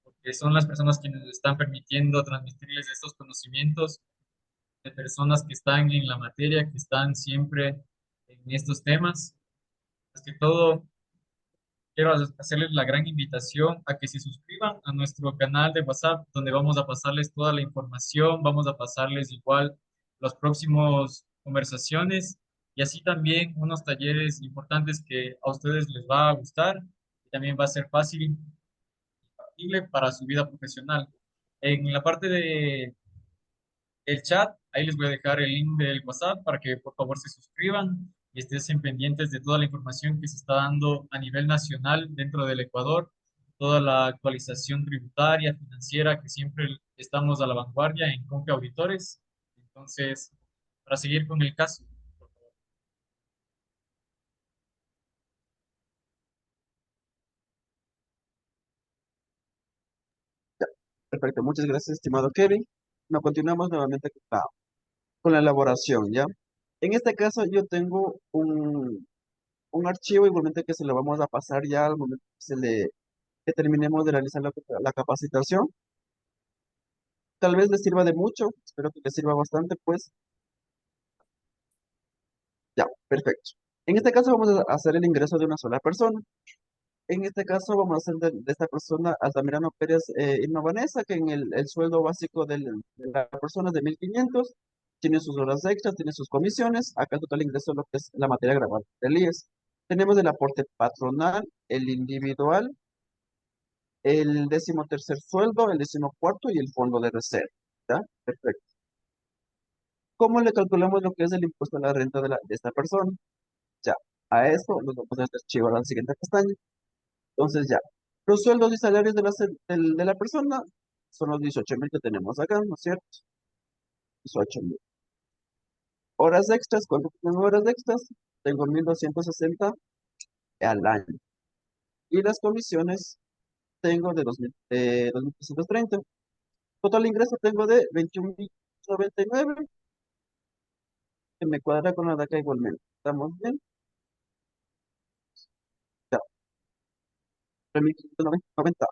porque son las personas quienes nos están permitiendo transmitirles estos conocimientos de personas que están en la materia, que están siempre en estos temas. Más que todo, quiero hacerles la gran invitación a que se suscriban a nuestro canal de WhatsApp, donde vamos a pasarles toda la información, vamos a pasarles igual los próximos conversaciones y así también unos talleres importantes que a ustedes les va a gustar y también va a ser fácil y factible para su vida profesional. En la parte de el chat, ahí les voy a dejar el link del WhatsApp para que por favor se suscriban y estén pendientes de toda la información que se está dando a nivel nacional dentro del Ecuador, toda la actualización tributaria, financiera, que siempre estamos a la vanguardia en Conque Auditores. Entonces, para seguir con el caso. Perfecto, muchas gracias, estimado Kevin. Nos continuamos nuevamente con la elaboración, ¿ya? En este caso yo tengo un archivo igualmente que se lo vamos a pasar ya al momento que terminemos de realizar la capacitación. Tal vez les sirva de mucho, espero que les sirva bastante, pues ya, perfecto. En este caso vamos a hacer el ingreso de una sola persona. En este caso vamos a hacer de esta persona Altamirano Pérez Irma Vanessa, que en el sueldo básico de la persona es de 1.500, tiene sus horas extras, tiene sus comisiones, acá el total ingreso lo que es la materia grabada del IES. Tenemos el aporte patronal, el individual, el 13º sueldo, el 14º y el fondo de reserva. ¿Ya? Perfecto. ¿Cómo le calculamos lo que es el impuesto a la renta de esta persona? Ya, a esto nos vamos a archivar a la siguiente pestaña. Entonces ya, los sueldos y salarios de la persona son los 18.000 que tenemos acá, ¿no es cierto? 18.000. Horas extras, ¿cuánto tengo horas extras? Tengo 1.260 al año. Y las comisiones tengo de 2.330. Total ingreso tengo de 21.099, que me cuadra con la de acá igualmente. ¿Estamos bien? Ya, 3.590.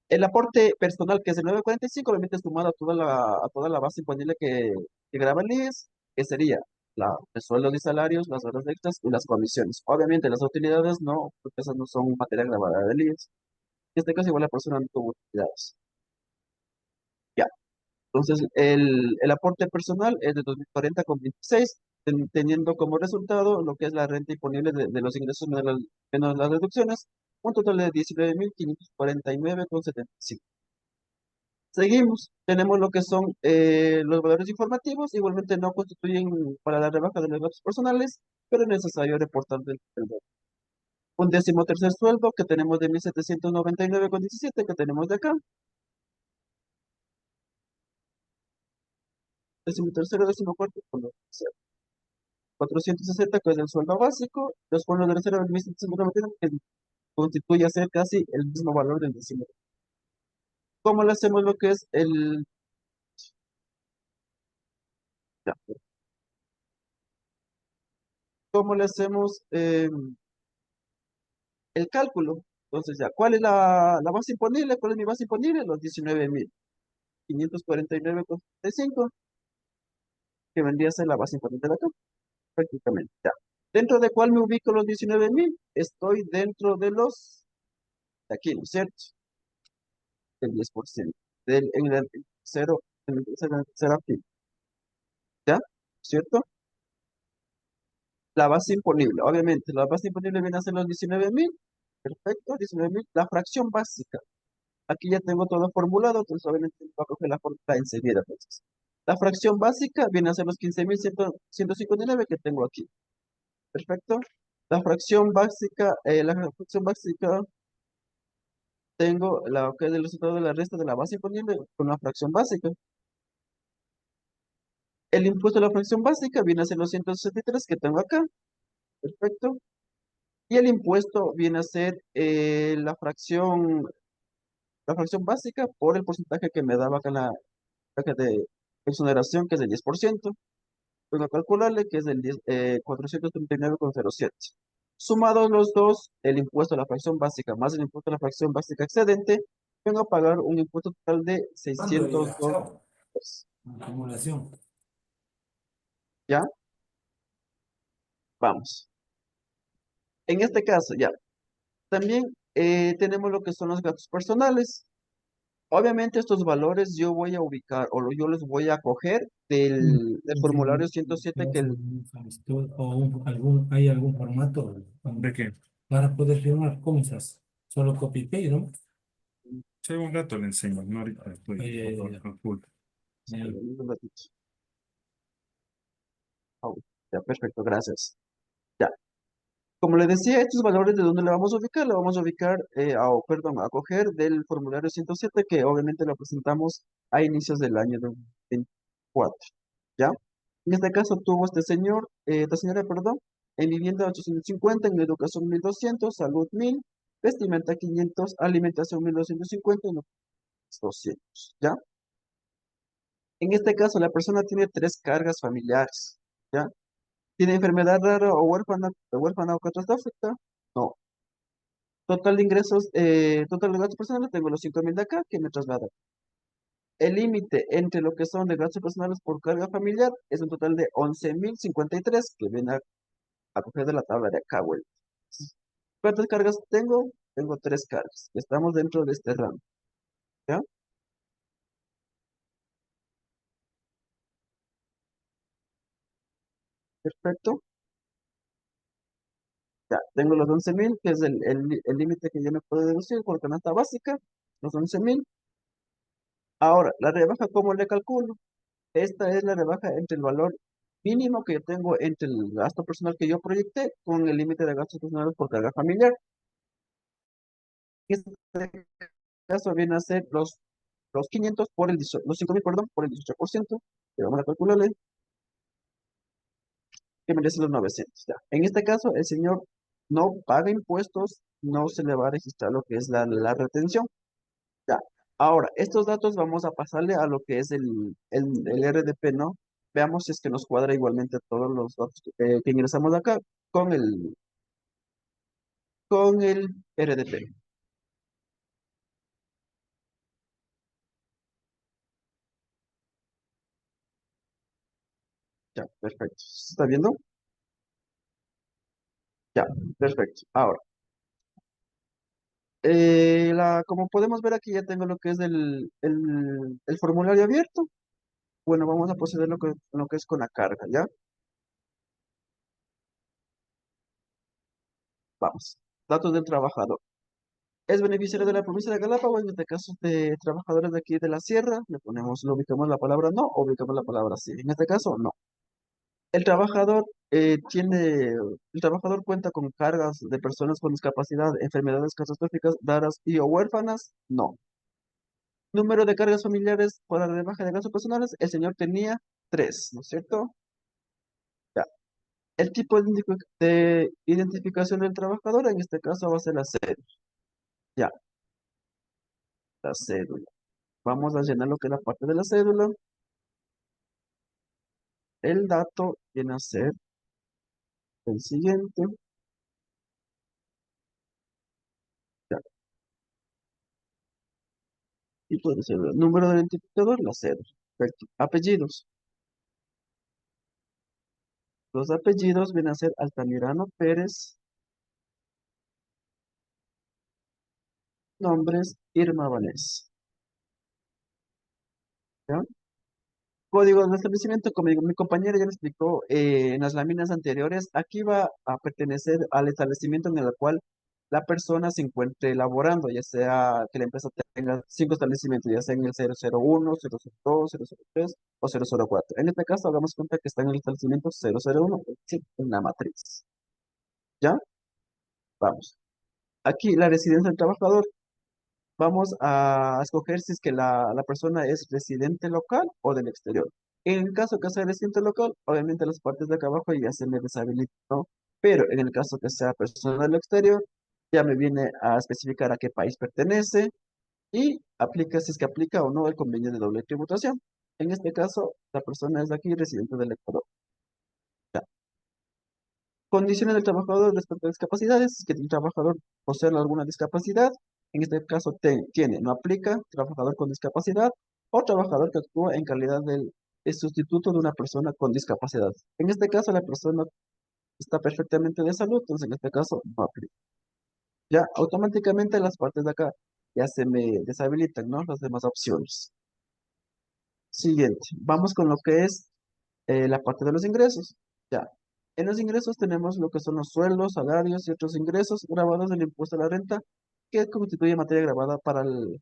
El aporte personal, que es el 945, obviamente es sumado a toda la base imponible que graba el IES, que sería el sueldo y salarios, las horas extras y las comisiones. Obviamente las utilidades no, porque esas no son materia grabada del IES. En este caso igual la persona no tuvo utilidades. Ya, entonces el aporte personal es de 2.040,26, teniendo como resultado lo que es la renta imponible de los ingresos menos las deducciones, un total de 19.549,75. Seguimos. Tenemos lo que son los valores informativos. Igualmente no constituyen para la rebaja de los datos personales, pero es necesario reportar del voto. Un 13º sueldo que tenemos de 1.799,17 que tenemos de acá. 13º, 14º, con lo que sea. 460 que es el sueldo básico. Los fondos de reserva de 1.799 que constituye ser casi el mismo valor del 19. ¿Cómo le hacemos lo que es ya, ¿cómo le hacemos el cálculo? Entonces ya, ¿cuál es la base imponible? ¿Cuál es mi base imponible? Los 19.549,75, que vendría a ser la base imponible de acá, prácticamente. Ya. ¿Dentro de cuál me ubico los 19.000? Estoy dentro de los, de aquí, ¿no es cierto? El 10%. En el cero, en el tercer aquí, ¿ya? ¿Cierto? La base imponible, obviamente, la base imponible viene a ser los 19.000. Perfecto, 19.000. La fracción básica. Aquí ya tengo todo formulado, entonces obviamente voy a coger la fórmula enseguida. Entonces, la fracción básica viene a ser los 15.159 que tengo aquí. Perfecto. La fracción básica, tengo la que es el resultado de la resta de la base imponible con la fracción básica. El impuesto a la fracción básica viene a ser los 163 que tengo acá. Perfecto. Y el impuesto viene a ser la fracción básica por el porcentaje que me daba acá en la caja de exoneración, que es del 10%. Tengo que calcularle que es del 439,07. Sumados los dos, el impuesto a la fracción básica más el impuesto a la fracción básica excedente, vengo a pagar un impuesto total de ¿Cuánto llega? 602. Chao. Acumulación. ¿Ya? Vamos. En este caso, ya. También tenemos lo que son los gastos personales. Obviamente estos valores yo voy a ubicar yo los voy a coger del formulario 107 que ¿Hay algún formato ¿de qué? Para poder firmar cosas? Solo copy paste, ¿no? Sí, un rato le enseño, no ahorita estoy con full. un ratito. Ya, perfecto, gracias. Ya. Como le decía, estos valores de dónde le vamos a ubicar, le vamos a ubicar, perdón, a coger del formulario 107 que obviamente lo presentamos a inicios del año 2024. ¿Ya? En este caso tuvo esta señora, perdón, en vivienda 850, en educación 1.200, salud 1.000, vestimenta 500, alimentación 1.250 y no 200. ¿Ya? En este caso la persona tiene tres cargas familiares. ¿Ya? ¿Tiene enfermedad rara o huérfana o catastrófica? No. Total de ingresos, total de gastos personales, tengo los 5.000 de acá que me trasladan. El límite entre lo que son de gastos personales por carga familiar es un total de 11.053 que viene a coger de la tabla de acá, güey. ¿Cuántas cargas tengo? Tengo tres cargas. Estamos dentro de este rango. ¿Ya? Perfecto. Ya, tengo los 11.000, que es el límite que yo me puedo deducir por canasta básica. Los 11.000. Ahora, la rebaja, ¿cómo le calculo? Esta es la rebaja entre el valor mínimo que yo tengo entre el gasto personal que yo proyecté con el límite de gastos personales por carga familiar. En este caso viene a ser los 500 por los 5.000, perdón, por el 18%, que vamos a calcularle, que merece los 900. Ya. En este caso, el señor no paga impuestos, no se le va a registrar lo que es la retención. Ya. Ahora, estos datos vamos a pasarle a lo que es el RDP, ¿no? Veamos si es que nos cuadra igualmente todos los datos que ingresamos acá con el RDP. Ya, perfecto. ¿Se está viendo? Ya, perfecto. Ahora, como podemos ver aquí, ya tengo lo que es el formulario abierto. Bueno, vamos a proceder lo que es con la carga, ¿ya? Vamos. Datos del trabajador. Es beneficiario de la provincia de Galápagos, en este caso de trabajadores de aquí de la sierra, lo ubicamos la palabra no, o ubicamos la palabra sí. En este caso, no. El trabajador el trabajador cuenta con cargas de personas con discapacidad, enfermedades catastróficas, raras y o huérfanas, no. Número de cargas familiares para la rebaja de gastos personales, el señor tenía tres, ¿no es cierto? Ya. El tipo de identificación del trabajador, en este caso va a ser la cédula. Ya, la cédula. Vamos a llenar lo que es la parte de la cédula. El dato viene a ser el siguiente. Ya. Tipo de cédula. Número del identificador, la cédula. Perfecto. Apellidos. Los apellidos vienen a ser Altamirano Pérez. Nombres, Irma Vanés. ¿Ya? Código de establecimiento, como mi compañera ya le explicó en las láminas anteriores, aquí va a pertenecer al establecimiento en el cual la persona se encuentre elaborando, ya sea que la empresa tenga 5 establecimientos, ya sea en el 001, 002, 003 o 004. En este caso, hagamos cuenta que está en el establecimiento 001, es decir, en la matriz. ¿Ya? Vamos. Aquí, la residencia del trabajador. Vamos a escoger si es que la persona es residente local o del exterior. En el caso que sea residente local, obviamente las partes de acá abajo ya se me deshabilitan, ¿no? Pero en el caso que sea persona del exterior, ya me viene a especificar a qué país pertenece y aplica si es que aplica o no el convenio de doble tributación. En este caso, la persona es de aquí, residente del Ecuador. Ya. Condiciones del trabajador respecto a discapacidades, que el trabajador posee alguna discapacidad, en este caso tiene, no aplica, trabajador con discapacidad o trabajador que actúa en calidad del sustituto de una persona con discapacidad. En este caso la persona está perfectamente de salud, entonces en este caso no aplica. Ya automáticamente las partes de acá ya se me deshabilitan, ¿no? Las demás opciones. Siguiente, vamos con lo que es la parte de los ingresos. Ya. En los ingresos tenemos lo que son los sueldos, salarios y otros ingresos grabados del impuesto a la renta, que constituye materia grabada para el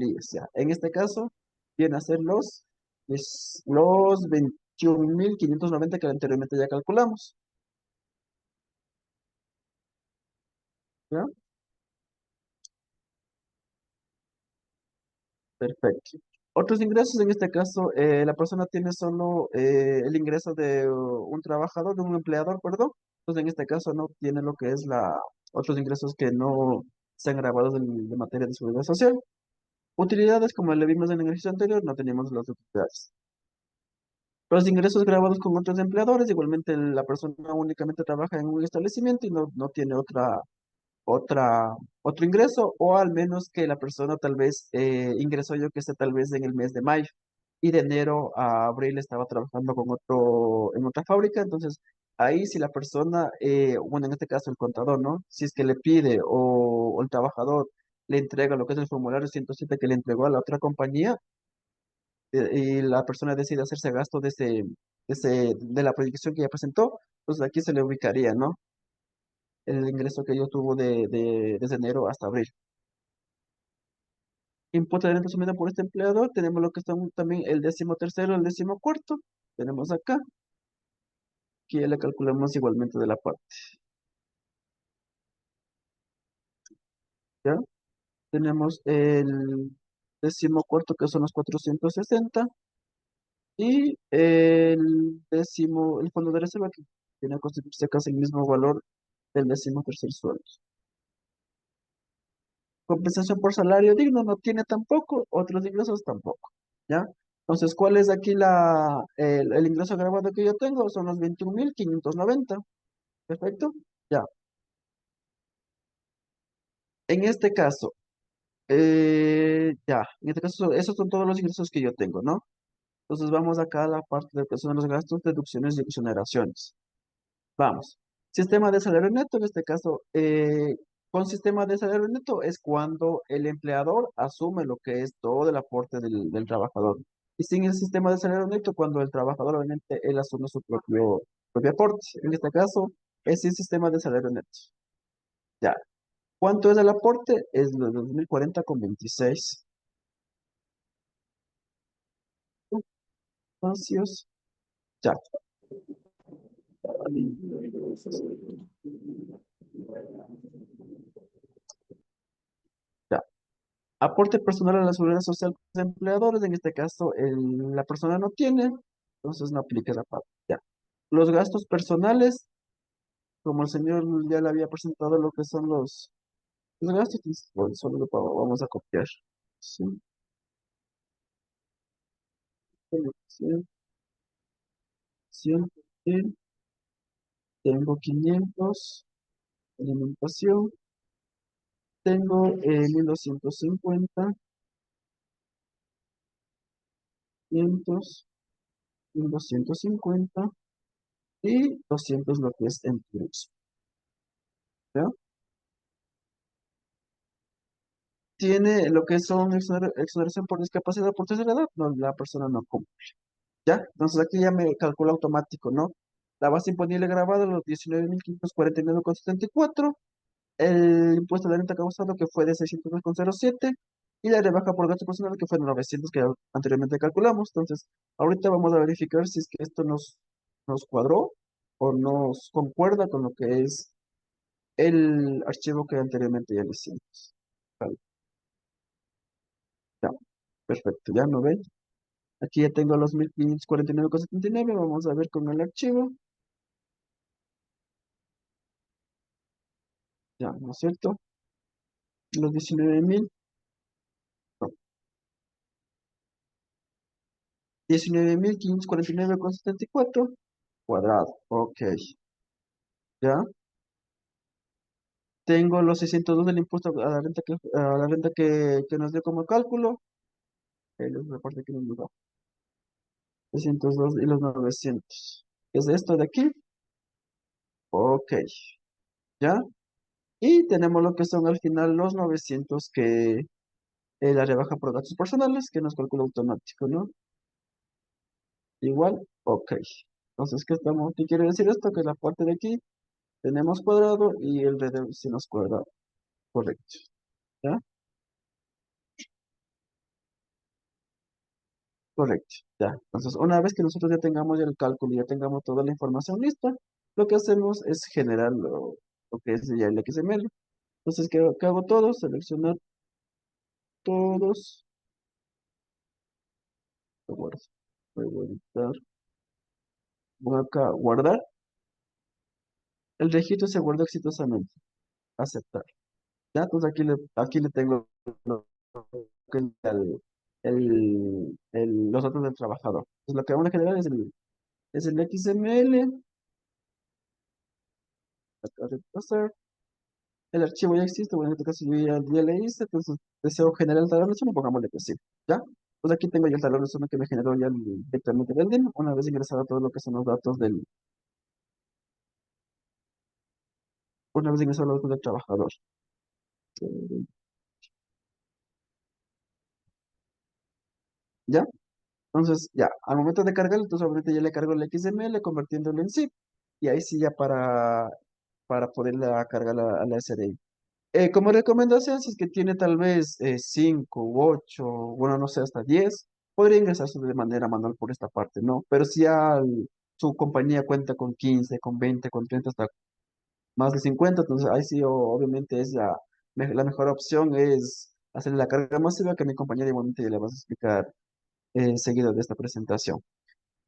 IES. Ya. En este caso, vienen a ser los 21.590 que anteriormente ya calculamos. ¿Ya? Perfecto. Otros ingresos, en este caso, la persona tiene solo el ingreso de un trabajador, de un empleador, perdón. Entonces, en este caso, no tiene lo que es otros ingresos que no sean grabados de materia de seguridad social. Utilidades, como le vimos en el ejercicio anterior, no teníamos las utilidades. Los ingresos grabados con otros empleadores, igualmente la persona únicamente trabaja en un establecimiento y no tiene otra, otro ingreso, o al menos que la persona tal vez ingresó, yo que sé, tal vez en el mes de mayo y de enero a abril estaba trabajando en otra fábrica. Entonces ahí si la persona, bueno, en este caso el contador, ¿no? Si es que le pide o el trabajador le entrega lo que es el formulario 107 que le entregó a la otra compañía, y la persona decide hacerse gasto de la proyección que ya presentó, pues aquí se le ubicaría, ¿no? El ingreso que yo tuvo desde enero hasta abril. Impuesto de renta asumida por este empleador, tenemos lo que son también el 13º, el 14º, tenemos acá, que ya le calculamos igualmente de la parte, ¿ya? Tenemos el 14º, que son los 460, y el fondo de reserva, que viene a constituirse casi el mismo valor del 13º sueldo. Compensación por salario digno no tiene tampoco, otros ingresos tampoco, ¿ya? Entonces, ¿cuál es aquí el ingreso agravado que yo tengo? Son los 21.590. Perfecto. Ya. En este caso, ya, en este caso, esos son todos los ingresos que yo tengo, ¿no? Entonces, vamos acá a la parte de que son los gastos, deducciones y exoneraciones. Vamos. Sistema de salario neto, en este caso, con sistema de salario neto es cuando el empleador asume lo que es todo el aporte del trabajador. Y sin el sistema de salario neto, cuando el trabajador, obviamente, él asume su propio aporte. En este caso, es el sistema de salario neto. Ya. ¿Cuánto es el aporte? Es los 2040,26 espacios. Ya. Ya. Aporte personal a la seguridad social de los empleadores, en este caso la persona no tiene, entonces no aplica la parte. Ya. Los gastos personales, como el señor ya le había presentado lo que son los gastos, pues, bueno, solo vamos a copiar. Sí, 100, 100, 100, tengo 500, alimentación, tengo 1.250, 500, 250 y 200 lo que es en turismo. ¿Ya? Tiene lo que son exoneración por discapacidad por tercera edad, no, la persona no cumple. ¿Ya? Entonces aquí ya me calcula automático, ¿no? La base imponible grabada, los 19.549,74, el impuesto de renta causado que fue de 602,07 y la rebaja por gasto personal que fue de 900 que anteriormente calculamos. Entonces, ahorita vamos a verificar si es que esto nos cuadró o nos concuerda con lo que es el archivo que anteriormente ya le hicimos. Vale, ya, perfecto, ya no ven. Aquí ya tengo los 1.549,79. Vamos a ver con el archivo. Ya, ¿no es cierto? Los 19.000, no, 19.549,74 cuadrado. Ok, ya. Tengo los 602 del impuesto a la renta que nos dio como cálculo. La parte que nos dio. 602 y los 900. ¿Es esto de aquí? Ok, ya. Y tenemos lo que son al final los 900 que la rebaja por gastos personales que nos calcula automático, ¿no? Igual, ok. Entonces, ¿qué quiere decir esto? Que la parte de aquí tenemos cuadrado y el de nos cuadrado. Correcto. ¿Ya? Correcto. Ya. Entonces, una vez que nosotros ya tengamos ya el cálculo y ya tengamos toda la información lista, lo que hacemos es generar lo que es ya el XML. Entonces, ¿qué hago todo? Seleccionar todos. Lo guardo. Voy a editar. Voy acá, guardar. El registro se guardó exitosamente. Aceptar. Ya, entonces aquí le tengo lo que es los datos del trabajador. Entonces lo que vamos a generar es el XML, acá repasar. El archivo ya existe, bueno, en este caso yo ya le hice, entonces deseo generar el tablero de sumo, pongámosle que sí, ¿ya? Pues aquí tengo ya el tablero de sumo que me generó ya directamente del DIN, una vez ingresado todo lo que son los datos una vez ingresado los datos del trabajador. ¿Ya? Entonces, ya, al momento de cargarlo, entonces ahorita ya le cargo el XML convirtiéndolo en zip, y ahí sí ya para poderla cargar a la SRI. Como recomendación, si es que tiene tal vez 5 u 8, bueno, no sé, hasta 10, podría ingresarse de manera manual por esta parte, ¿no? Pero si ya su compañía cuenta con 15, con 20, con 30, hasta más de 50, entonces ahí sí, obviamente es la mejor opción es hacer la carga masiva que mi compañera igualmente ya le vas a explicar seguido de esta presentación.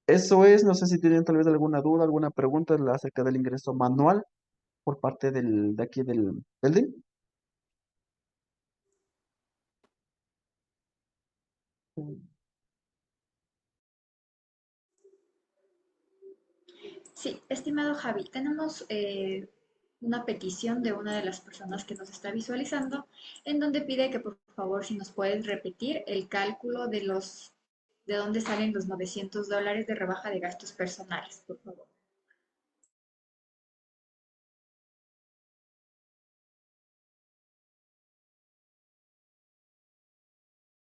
Eso es, no sé si tienen tal vez alguna duda, alguna pregunta acerca del ingreso manual por parte de aquí del DIN. Sí, estimado Javi, tenemos una petición de una de las personas que nos está visualizando, en donde pide que por favor si nos puedes repetir el cálculo de dónde salen los $900 de rebaja de gastos personales, por favor.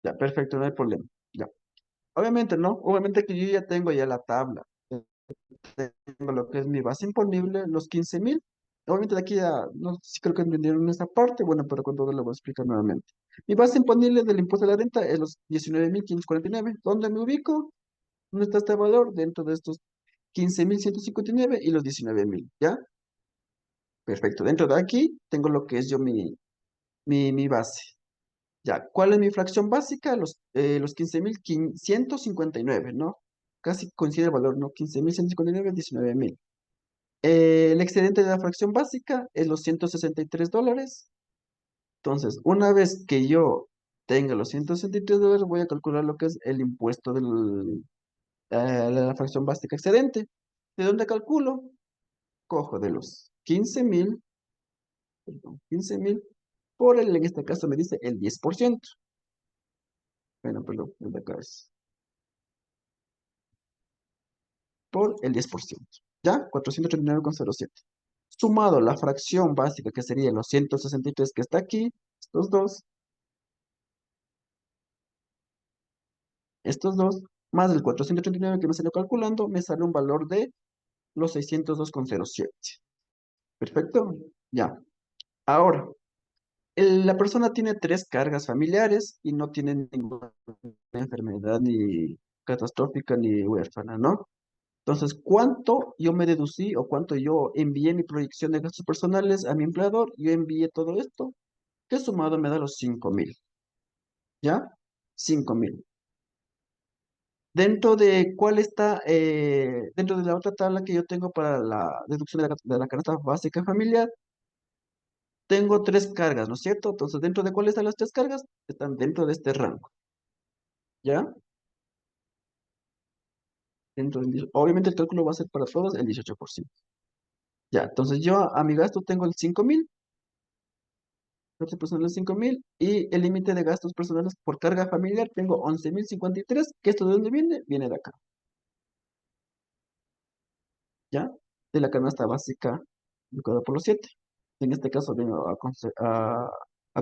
Ya, perfecto, no hay problema. Ya. Obviamente, ¿no? Obviamente que yo ya tengo ya la tabla. Tengo lo que es mi base imponible, los 15.000. Obviamente de aquí ya, no sé si creo que entendieron esta parte, bueno, pero con todo lo voy a explicar nuevamente. Mi base imponible del impuesto de la renta es los 19.549. ¿Dónde me ubico? ¿Dónde está este valor? Dentro de estos 15.159 y los 19.000, ¿ya? Perfecto. Dentro de aquí tengo lo que es yo mi base. Ya, ¿cuál es mi fracción básica? Los 15.159, ¿no? Casi coincide el valor, ¿no? 15.159, 19.000. El excedente de la fracción básica es los $163. Entonces, una vez que yo tenga los $163, voy a calcular lo que es el impuesto de la fracción básica excedente. ¿De dónde calculo? Cojo de los 15.000, perdón, 15.000, en este caso me dice el 10%. Bueno, perdón, el de acá es. por el 10%. ¿Ya? 439,07. Sumado la fracción básica, que sería los 163 que está aquí, estos dos, más el 439 que me salió calculando, me sale un valor de los 602,07. Perfecto. Ya. Ahora, la persona tiene 3 cargas familiares y no tiene ninguna enfermedad ni catastrófica ni huérfana, ¿no? Entonces, ¿cuánto yo me deducí o cuánto yo envié mi proyección de gastos personales a mi empleador? Yo envié todo esto, que sumado me da los 5,000. ¿Ya? 5,000. Dentro de cuál está, dentro de la otra tabla que yo tengo para la deducción de la canasta básica familiar, tengo 3 cargas, ¿no es cierto? Entonces, ¿dentro de cuáles están las 3 cargas? Están dentro de este rango. ¿Ya? Obviamente el cálculo va a ser para todos el 18%. Ya, entonces yo a mi gasto tengo el 5,000, gastos personales 5,000 y el límite de gastos personales por carga familiar tengo 11,053, que esto de dónde viene, viene de acá. ¿Ya? De la canasta básica educada por los 7. En este caso vengo a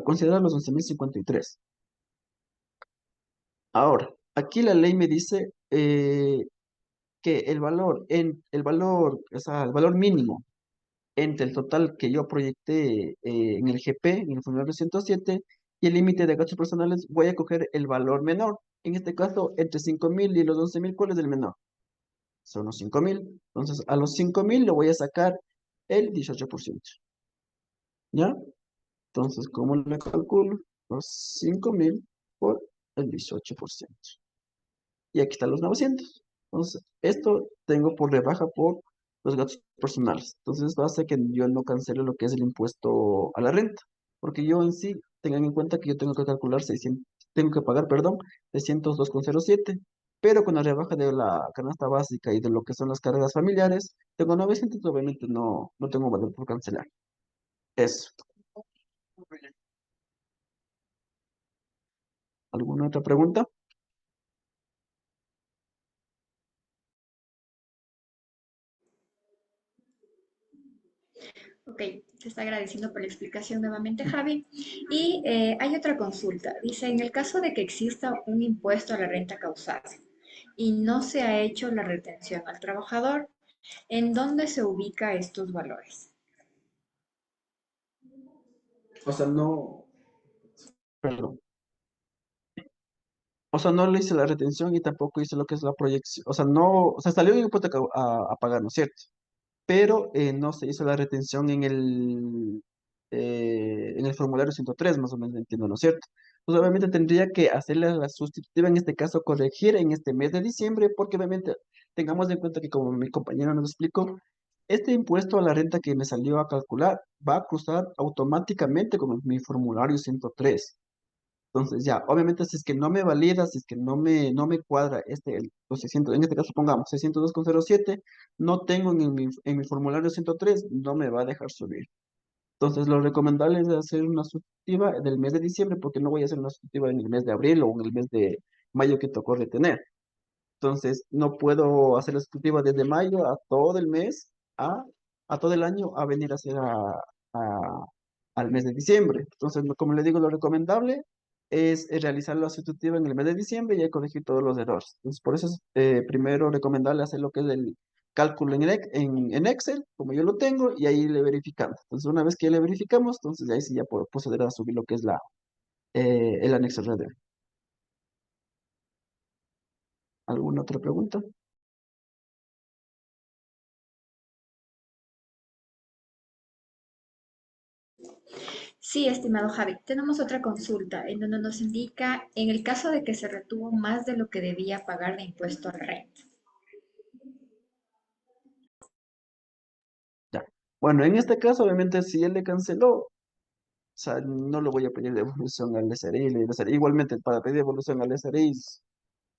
considerar los 11,053. Ahora, aquí la ley me dice que o sea, el valor mínimo entre el total que yo proyecté en el GP, en el formulario 107, y el límite de gastos personales, voy a coger el valor menor. En este caso, entre 5,000 y los 11,000, ¿cuál es el menor? Son los 5,000. Entonces, a los 5,000 le voy a sacar el 18%. ¿Ya? Entonces, ¿cómo le calculo? Los 5,000 por el 18%. Y aquí están los 900. Entonces, esto tengo por rebaja por los gastos personales. Entonces, esto hace que yo no cancele lo que es el impuesto a la renta. Porque yo en sí, tengan en cuenta que yo tengo que calcular 600, tengo que pagar, perdón, 602,07. Pero con la rebaja de la canasta básica y de lo que son las cargas familiares, tengo 900, obviamente no tengo valor por cancelar. Eso. ¿Alguna otra pregunta? Ok, te está agradeciendo por la explicación nuevamente, Javi. Y hay otra consulta. Dice, en el caso de que exista un impuesto a la renta causada y no se ha hecho la retención al trabajador, ¿en dónde se ubica estos valores? O sea, no, perdón. O sea, no le hice la retención y tampoco hice lo que es la proyección. O sea, no, o sea, salió el impuesto a pagar, ¿no es cierto? Pero no se hizo la retención en el formulario 103, más o menos entiendo, ¿no es cierto? Pues obviamente tendría que hacerle la sustitutiva, en este caso corregir en este mes de diciembre, porque obviamente tengamos en cuenta que como mi compañero nos explicó, este impuesto a la renta que me salió a calcular va a cruzar automáticamente con mi formulario 103. Entonces ya, obviamente si es que no me valida, si es que no me cuadra los 600, en este caso pongamos 602,07, no tengo en mi formulario 103, no me va a dejar subir. Entonces lo recomendable es hacer una sustitutiva del mes de diciembre, porque no voy a hacer una sustitutiva en el mes de abril o en el mes de mayo que tocó retener. Entonces no puedo hacer la sustitutiva desde mayo a todo el mes, a todo el año, a venir a hacer a- al mes de diciembre. Entonces, como le digo, lo recomendable es realizar la sustitutiva en el mes de diciembre y ahí corregir todos los errores. Entonces, por eso es primero recomendable hacer lo que es el cálculo en Excel, como yo lo tengo, y ahí le verificamos. Entonces, una vez que le verificamos, entonces ahí sí ya puedo proceder a subir lo que es el anexo RD. ¿Alguna otra pregunta? Sí, estimado Javi, tenemos otra consulta en donde nos indica, en el caso de que se retuvo más de lo que debía pagar de impuesto a la renta. Ya. Bueno, en este caso, obviamente, si él le canceló, o sea, no le voy a pedir devolución al SRI. Igualmente, para pedir devolución al SRI es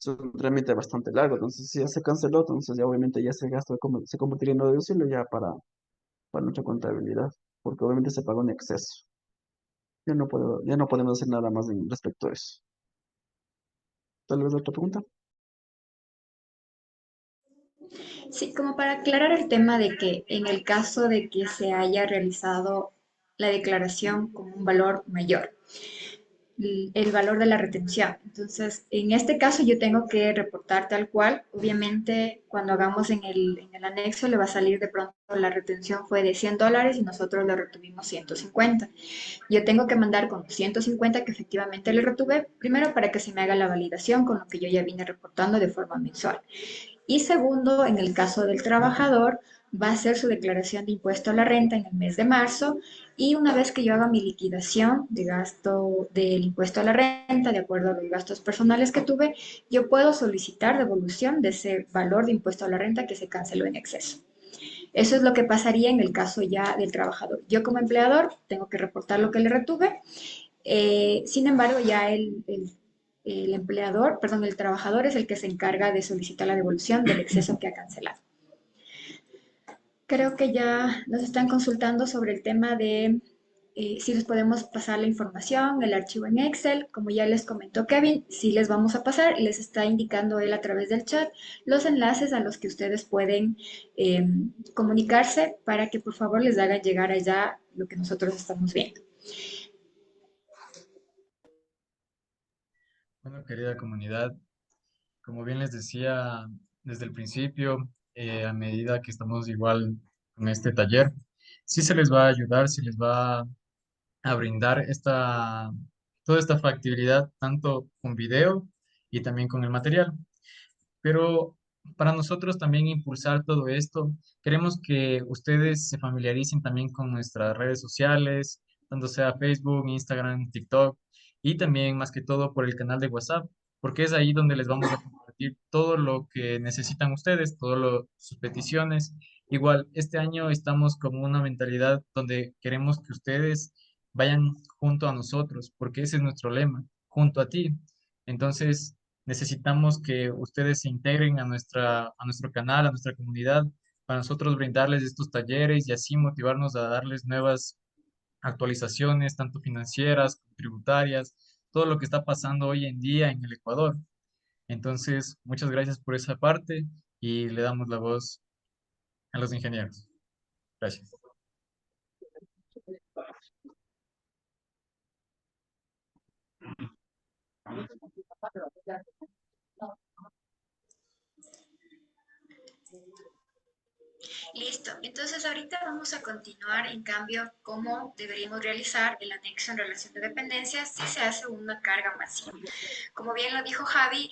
un trámite bastante largo. Entonces, si ya se canceló, entonces ya obviamente ya ese gasto se convertiría en no deducible ya para nuestra contabilidad, porque obviamente se pagó en exceso. Ya no podemos hacer nada más respecto a eso. ¿Tal vez otra pregunta? Sí, como para aclarar el tema de que en el caso de que se haya realizado la declaración con un valor mayor, el valor de la retención. Entonces, en este caso yo tengo que reportar tal cual. Obviamente, cuando hagamos en el anexo, le va a salir de pronto la retención fue de $100 y nosotros le retuvimos 150. Yo tengo que mandar con 150 que efectivamente le retuve, primero para que se me haga la validación con lo que yo ya vine reportando de forma mensual. Y segundo, en el caso del trabajador, va a hacer su declaración de impuesto a la renta en el mes de marzo y una vez que yo haga mi liquidación de gasto del impuesto a la renta, de acuerdo a los gastos personales que tuve, yo puedo solicitar devolución de ese valor de impuesto a la renta que se canceló en exceso. Eso es lo que pasaría en el caso ya del trabajador. Yo como empleador tengo que reportar lo que le retuve, sin embargo, ya el empleador, perdón, el trabajador es el que se encarga de solicitar la devolución del exceso que ha cancelado. Creo que ya nos están consultando sobre el tema de si les podemos pasar la información, el archivo en Excel. Como ya les comentó Kevin, sí les vamos a pasar, les está indicando él a través del chat los enlaces a los que ustedes pueden eh, comunicarse para que por favor les hagan llegar allá lo que nosotros estamos viendo. Bueno, querida comunidad, como bien les decía desde el principio, a medida que estamos igual con este taller, sí se les va a ayudar, se les va a brindar toda esta factibilidad, tanto con video y también con el material. Pero para nosotros también impulsar todo esto, queremos que ustedes se familiaricen también con nuestras redes sociales, tanto sea Facebook, Instagram, TikTok, y también más que todo por el canal de WhatsApp, porque es ahí donde les vamos a compartir todo lo que necesitan ustedes, todas sus peticiones. Igual, este año estamos con una mentalidad donde queremos que ustedes vayan junto a nosotros, porque ese es nuestro lema, junto a ti. Entonces, necesitamos que ustedes se integren a nuestro canal, a nuestra comunidad, para nosotros brindarles estos talleres y así motivarnos a darles nuevas actualizaciones, tanto financieras como tributarias, todo lo que está pasando hoy en día en el Ecuador. Entonces, muchas gracias por esa parte y le damos la voz a los ingenieros. Gracias. Listo, entonces ahorita vamos a continuar en cambio cómo deberíamos realizar el anexo en relación de dependencias si se hace una carga masiva. Como bien lo dijo Javi,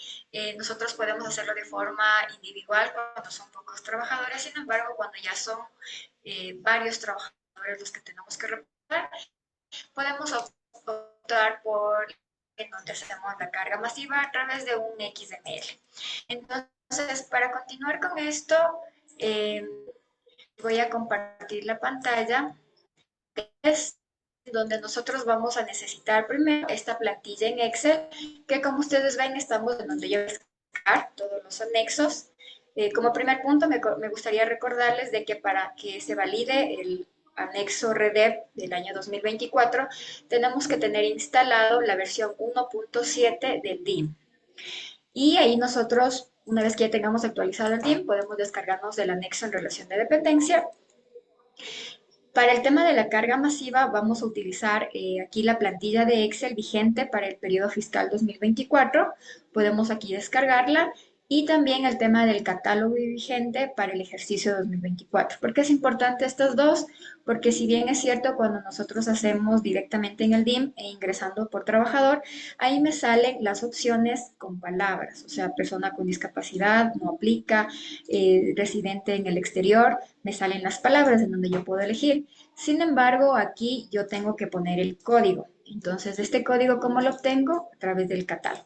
nosotros podemos hacerlo de forma individual cuando son pocos trabajadores, sin embargo, cuando ya son varios trabajadores los que tenemos que reportar, podemos optar por en donde hacemos la carga masiva a través de un XML. Entonces, para continuar con esto, eh, voy a compartir la pantalla. Es donde nosotros vamos a necesitar primero esta plantilla en Excel, que como ustedes ven estamos en donde yo voy a descargar todos los anexos. Como primer punto me gustaría recordarles de que para que se valide el anexo REDEP del año 2024, tenemos que tener instalado la versión 1.7 del DIM. Y ahí nosotros, una vez que ya tengamos actualizado el DIM, podemos descargarnos del anexo en relación de dependencia. Para el tema de la carga masiva, vamos a utilizar aquí la plantilla de Excel vigente para el periodo fiscal 2024. Podemos aquí descargarla y también el tema del catálogo vigente para el ejercicio 2024. ¿Por qué es importante estas dos? Porque si bien es cierto, cuando nosotros hacemos directamente en el DIM e ingresando por trabajador, ahí me salen las opciones con palabras, o sea, persona con discapacidad, no aplica, residente en el exterior, me salen las palabras en donde yo puedo elegir. Sin embargo, aquí yo tengo que poner el código. Entonces, este código, ¿cómo lo obtengo? A través del catálogo.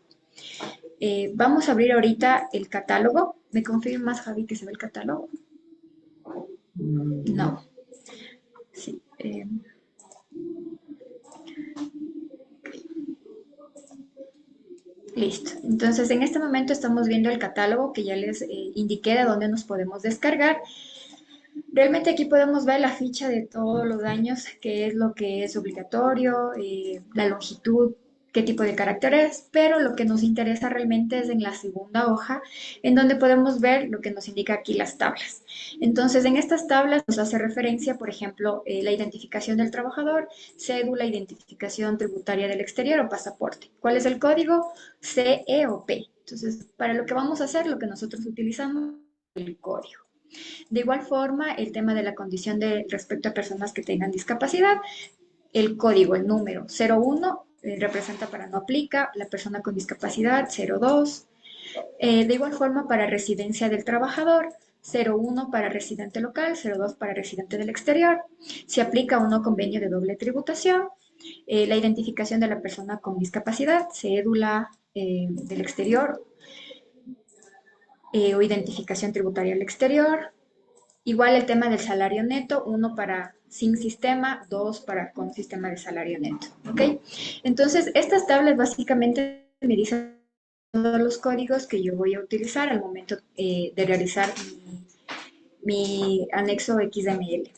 Vamos a abrir ahorita el catálogo. ¿Me confirmas, Javi, que se ve el catálogo? No. Sí. Listo. Entonces, en este momento estamos viendo el catálogo que ya les indiqué de dónde nos podemos descargar. Realmente aquí podemos ver la ficha de todos los años, qué es lo que es obligatorio, la longitud qué tipo de carácter es, pero lo que nos interesa realmente es en la segunda hoja, en donde podemos ver lo que nos indica aquí las tablas. Entonces, en estas tablas nos hace referencia, por ejemplo, la identificación del trabajador, cédula, identificación tributaria del exterior o pasaporte. ¿Cuál es el código? C, E o P. Entonces, para lo que vamos a hacer, lo que nosotros utilizamos es el código. De igual forma, el tema de la condición de respecto a personas que tengan discapacidad, el código, el número 01 representa para no aplica, la persona con discapacidad 02. De igual forma, para residencia del trabajador, 01 para residente local, 02 para residente del exterior. Se aplica o no convenio de doble tributación. La identificación de la persona con discapacidad, cédula del exterior o identificación tributaria al exterior. Igual el tema del salario neto, 1 para sin sistema, 2 para con sistema de salario neto, ¿ok? Entonces, estas tablas básicamente me dicen todos los códigos que yo voy a utilizar al momento de realizar mi anexo XML,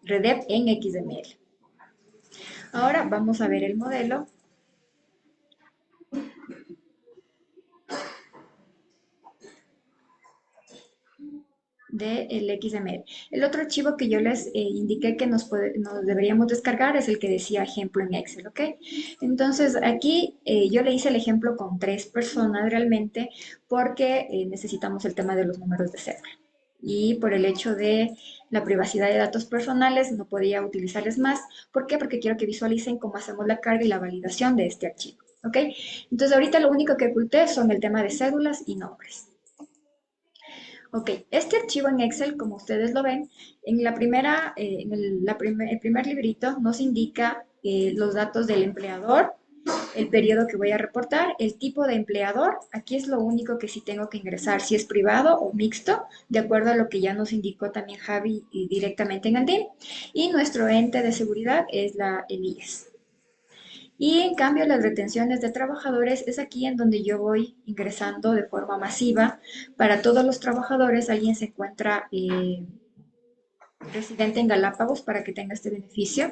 REDEP en XML. Ahora vamos a ver el modelo. Del XML. El otro archivo que yo les indiqué que nos deberíamos descargar es el que decía ejemplo en Excel, ¿ok? Entonces aquí yo le hice el ejemplo con 3 personas realmente porque necesitamos el tema de los números de cédula. Y por el hecho de la privacidad de datos personales no podía utilizarles más. ¿Por qué? Porque quiero que visualicen cómo hacemos la carga y la validación de este archivo, ¿ok? Entonces ahorita lo único que oculté son el tema de cédulas y nombres. Ok, este archivo en Excel, como ustedes lo ven, en la primera, el primer librito nos indica los datos del empleador, el periodo que voy a reportar, el tipo de empleador, aquí es lo único que sí tengo que ingresar, si es privado o mixto, de acuerdo a lo que ya nos indicó también Javi directamente en el DIM, y nuestro ente de seguridad es el IES. Y en cambio, las retenciones de trabajadores es aquí en donde yo voy ingresando de forma masiva. Para todos los trabajadores, alguien se encuentra residente en Galápagos para que tenga este beneficio.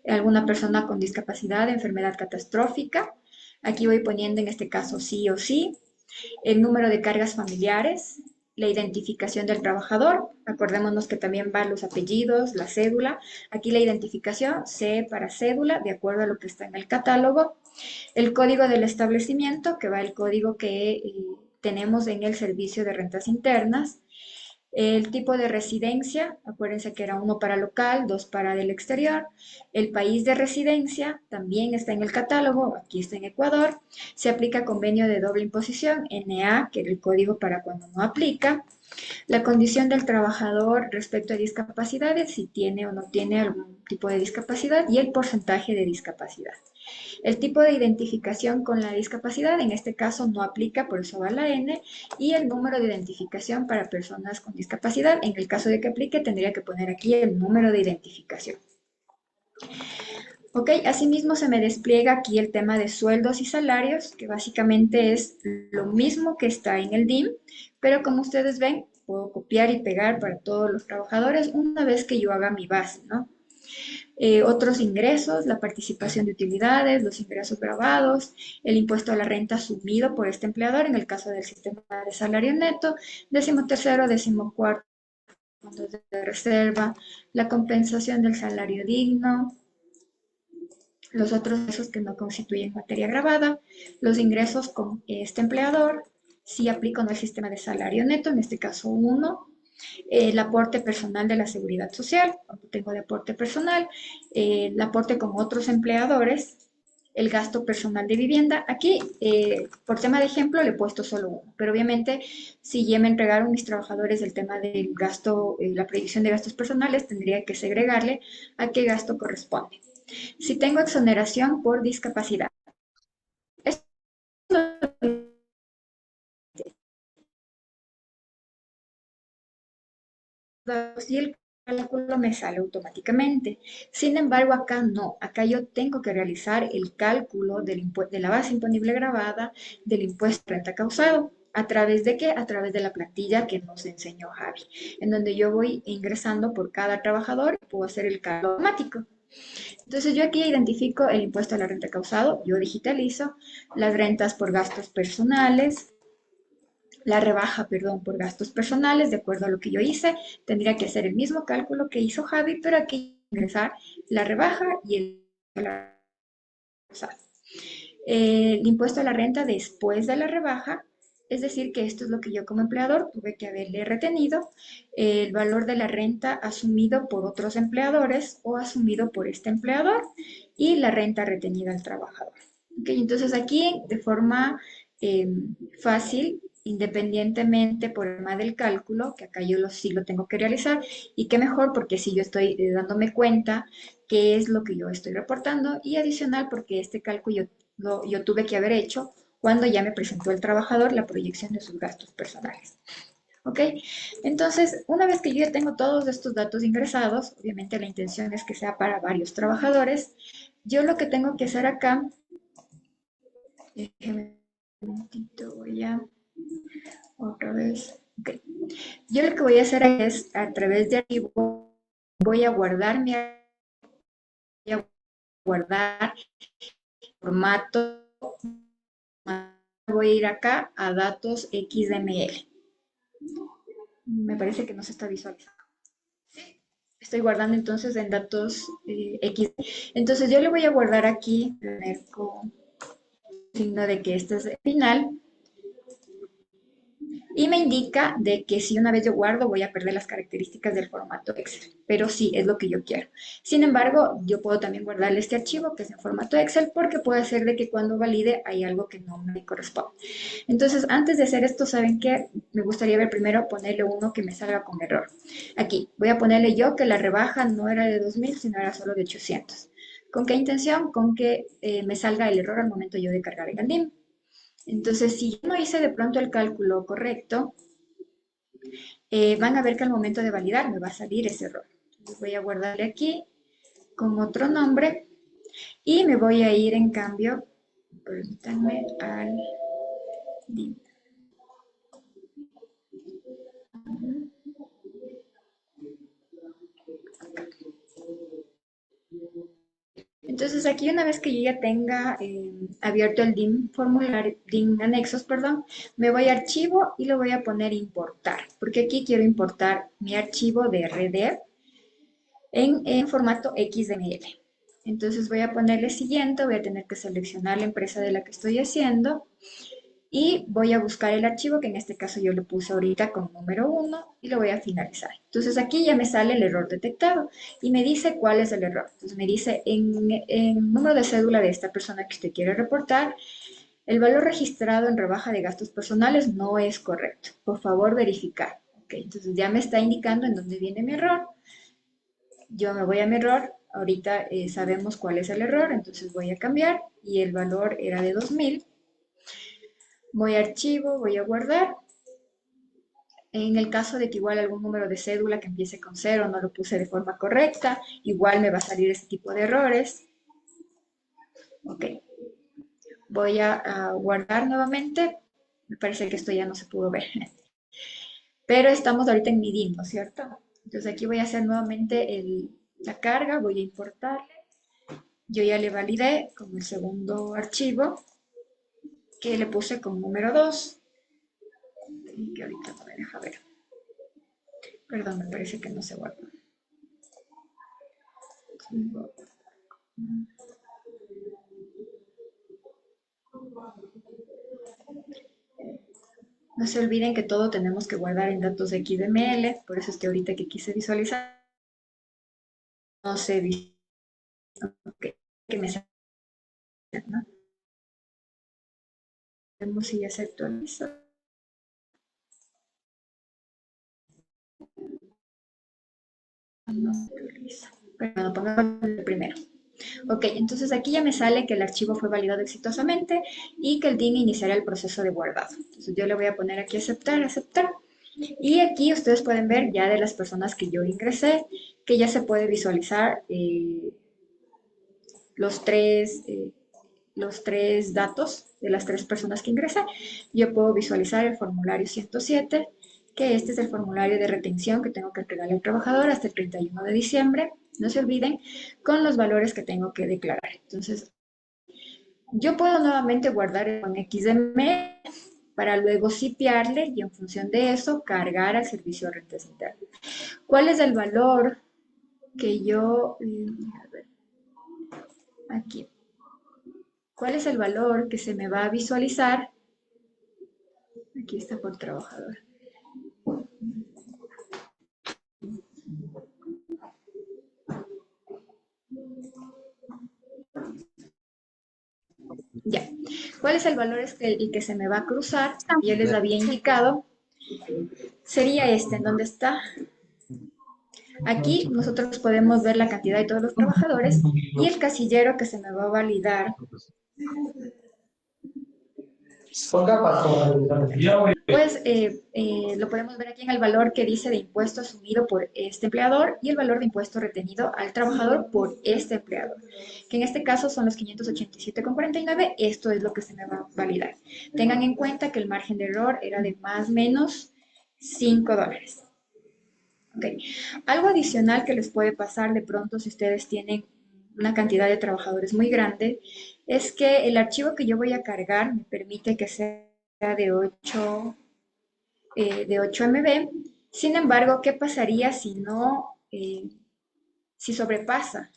Alguna persona con discapacidad, enfermedad catastrófica. Aquí voy poniendo en este caso sí o sí. El número de cargas familiares, la identificación del trabajador, acordémonos que también van los apellidos, la cédula, aquí la identificación, C para cédula, de acuerdo a lo que está en el catálogo, el código del establecimiento, que va el código que tenemos en el servicio de rentas internas, el tipo de residencia, acuérdense que era 1 para local, 2 para del exterior. El país de residencia también está en el catálogo, aquí está en Ecuador. Se aplica convenio de doble imposición, NA, que era el código para cuando no aplica. La condición del trabajador respecto a discapacidades, si tiene o no tiene algún tipo de discapacidad, y el porcentaje de discapacidad. El tipo de identificación con la discapacidad, en este caso no aplica, por eso va la N, y el número de identificación para personas con discapacidad, en el caso de que aplique, tendría que poner aquí el número de identificación. Ok, asimismo se me despliega aquí el tema de sueldos y salarios, que básicamente es lo mismo que está en el DIM, pero como ustedes ven, puedo copiar y pegar para todos los trabajadores una vez que yo haga mi base, ¿no? Otros ingresos, la participación de utilidades, los ingresos grabados, el impuesto a la renta asumido por este empleador en el caso del sistema de salario neto, 13º, 14º, fondos de reserva, la compensación del salario digno, los otros ingresos que no constituyen materia grabada, los ingresos con este empleador, si aplico en el sistema de salario neto, en este caso 1, el aporte personal de la seguridad social, cuando tengo de aporte personal, el aporte con otros empleadores, el gasto personal de vivienda. Aquí, por tema de ejemplo, le he puesto solo 1, pero obviamente si ya me entregaron mis trabajadores el tema del gasto, la predicción de gastos personales, tendría que segregarle a qué gasto corresponde. Si tengo exoneración por discapacidad. Y el cálculo me sale automáticamente. Sin embargo, acá no. Acá yo tengo que realizar el cálculo de la base imponible grabada del impuesto de renta causado. ¿A través de qué? A través de la plantilla que nos enseñó Javi, en donde yo voy ingresando por cada trabajador y puedo hacer el cálculo automático. Entonces yo aquí identifico el impuesto a la renta causado, yo digitalizo las rentas por gastos personales, la rebaja, perdón, por gastos personales, de acuerdo a lo que yo hice, tendría que hacer el mismo cálculo que hizo Javi, pero aquí ingresar la rebaja y el impuesto a la renta después de la rebaja, es decir, que esto es lo que yo como empleador tuve que haberle retenido, el valor de la renta asumido por otros empleadores o asumido por este empleador y la renta retenida al trabajador. ¿Okay? Entonces aquí de forma fácil, independientemente por el tema del cálculo, que acá yo sí lo tengo que realizar, y qué mejor porque si yo estoy dándome cuenta qué es lo que yo estoy reportando, y adicional porque este cálculo yo tuve que haber hecho cuando ya me presentó el trabajador la proyección de sus gastos personales. ¿Ok? Entonces, una vez que yo ya tengo todos estos datos ingresados, obviamente la intención es que sea para varios trabajadores, yo lo que tengo que hacer acá, déjeme un momentito, voy a otra vez. Okay. Yo lo que voy a hacer es, a través de archivo, voy a guardar formato, voy a ir acá a datos XML. Me parece que no se está visualizando. Sí. Estoy guardando entonces en datos X. Entonces yo le voy a guardar aquí, poner con signo de que este es el final. Y me indica de que si una vez yo guardo voy a perder las características del formato Excel, pero sí, es lo que yo quiero. Sin embargo, yo puedo también guardarle este archivo que es en formato Excel porque puede ser de que cuando valide hay algo que no me corresponde. Entonces, antes de hacer esto, ¿saben qué? Me gustaría ver primero ponerle uno que me salga con error. Aquí, voy a ponerle yo que la rebaja no era de 2000, sino era solo de 800. ¿Con qué intención? Con que me salga el error al momento yo de cargar el GANDIM. Entonces, si yo no hice de pronto el cálculo correcto, van a ver que al momento de validar me va a salir ese error. Entonces voy a guardarle aquí con otro nombre y me voy a ir en cambio, permítanme, al DIM. Entonces aquí una vez que yo ya tenga abierto el DIM formulario, DIM anexos, perdón, me voy a archivo y lo voy a poner importar, porque aquí quiero importar mi archivo de RDER en formato XML. Entonces voy a ponerle siguiente, voy a tener que seleccionar la empresa de la que estoy haciendo y voy a buscar el archivo, que en este caso yo lo puse ahorita con número 1 y lo voy a finalizar. Entonces aquí ya me sale el error detectado y me dice cuál es el error. Entonces me dice en número de cédula de esta persona que usted quiere reportar, el valor registrado en rebaja de gastos personales no es correcto. Por favor, verificar. Okay, entonces ya me está indicando en dónde viene mi error. Yo me voy a mi error. Ahorita sabemos cuál es el error, entonces voy a cambiar y el valor era de 2000. Voy a archivo, voy a guardar. En el caso de que igual algún número de cédula que empiece con 0 no lo puse de forma correcta, igual me va a salir ese tipo de errores. Ok. Voy a guardar nuevamente. Me parece que esto ya no se pudo ver. Pero estamos ahorita en mi DIM, ¿no es cierto? Entonces aquí voy a hacer nuevamente la carga, voy a importarle. Yo ya le validé con el segundo archivo que le puse con número 2. Y que ahorita no me deja ver. Perdón, me parece que no se guardó. No se olviden que todo tenemos que guardar en datos XML, por eso es que ahorita que quise visualizar, no sé que me sale, ¿no? Vemos si ya se actualiza. No se actualiza. Bueno, pongamos el primero. Ok, entonces aquí ya me sale que el archivo fue validado exitosamente y que el DIN iniciará el proceso de guardado. Entonces yo le voy a poner aquí aceptar, aceptar. Y aquí ustedes pueden ver ya de las personas que yo ingresé, que ya se puede visualizar los tres datos de las 3 personas que ingresé. Yo puedo visualizar el formulario 107, que este es el formulario de retención que tengo que entregarle al trabajador hasta el 31 de diciembre. no se olviden, con los valores que tengo que declarar. Entonces, yo puedo nuevamente guardar en XML para luego sipiarle y en función de eso cargar al servicio de rentas internas. ¿Cuál es el valor que yo, a ver, aquí, cuál es el valor que se me va a visualizar? Aquí está por trabajador. Ya. ¿Cuál es el valor el que se me va a cruzar? Ya les había indicado. Sería este, en donde está. Aquí nosotros podemos ver la cantidad de todos los trabajadores y el casillero que se me va a validar. Pues lo podemos ver aquí en el valor que dice de impuesto asumido por este empleador y el valor de impuesto retenido al trabajador por este empleador, que en este caso son los 587,49. Esto es lo que se me va a validar. Tengan en cuenta que el margen de error era de más o menos $5. Ok. Algo adicional que les puede pasar de pronto si ustedes tienen una cantidad de trabajadores muy grande es que el archivo que yo voy a cargar me permite que sea de 8 MB. Sin embargo, ¿qué pasaría si no, si sobrepasa?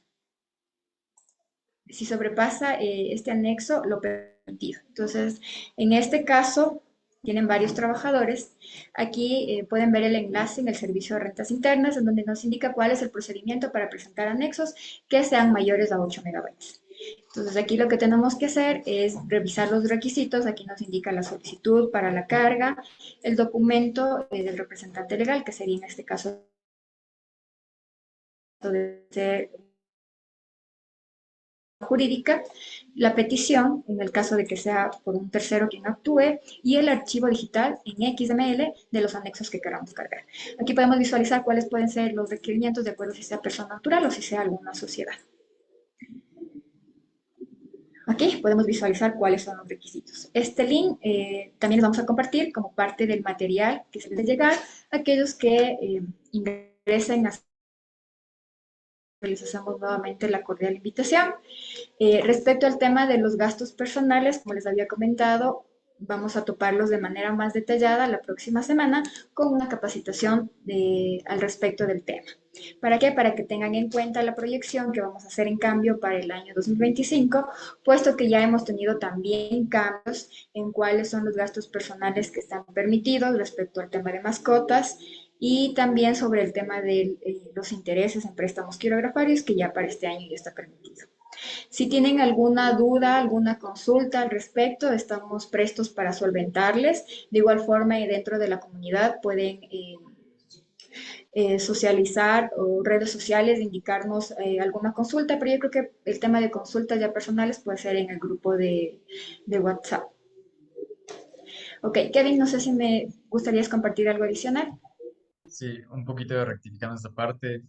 Si sobrepasa este anexo lo permitido. Entonces, en este caso, tienen varios trabajadores. Aquí pueden ver el enlace en el servicio de rentas internas, en donde nos indica cuál es el procedimiento para presentar anexos que sean mayores a 8 megabytes. Entonces, aquí lo que tenemos que hacer es revisar los requisitos. Aquí nos indica la solicitud para la carga, el documento del representante legal, que sería en este caso de ser jurídica, la petición, en el caso de que sea por un tercero quien actúe, y el archivo digital en XML de los anexos que queramos cargar. Aquí podemos visualizar cuáles pueden ser los requerimientos de acuerdo si sea persona natural o si sea alguna sociedad. Aquí podemos visualizar cuáles son los requisitos. Este link también lo vamos a compartir como parte del material que se les llegar a aquellos que ingresen a les hacemos nuevamente la cordial invitación. Respecto al tema de los gastos personales, como les había comentado, vamos a toparlos de manera más detallada la próxima semana con una capacitación al respecto del tema. ¿Para qué? Para que tengan en cuenta la proyección que vamos a hacer en cambio para el año 2025, puesto que ya hemos tenido también cambios en cuáles son los gastos personales que están permitidos respecto al tema de mascotas y también sobre el tema de los intereses en préstamos quirografarios que ya para este año ya está permitido. Si tienen alguna duda, alguna consulta al respecto, estamos prestos para solventarles. De igual forma, dentro de la comunidad pueden socializar o redes sociales, indicarnos alguna consulta, pero yo creo que el tema de consultas ya personales puede ser en el grupo de WhatsApp. Ok, Kevin, no sé si me gustaría compartir algo adicional. Sí, un poquito de rectificando esta parte.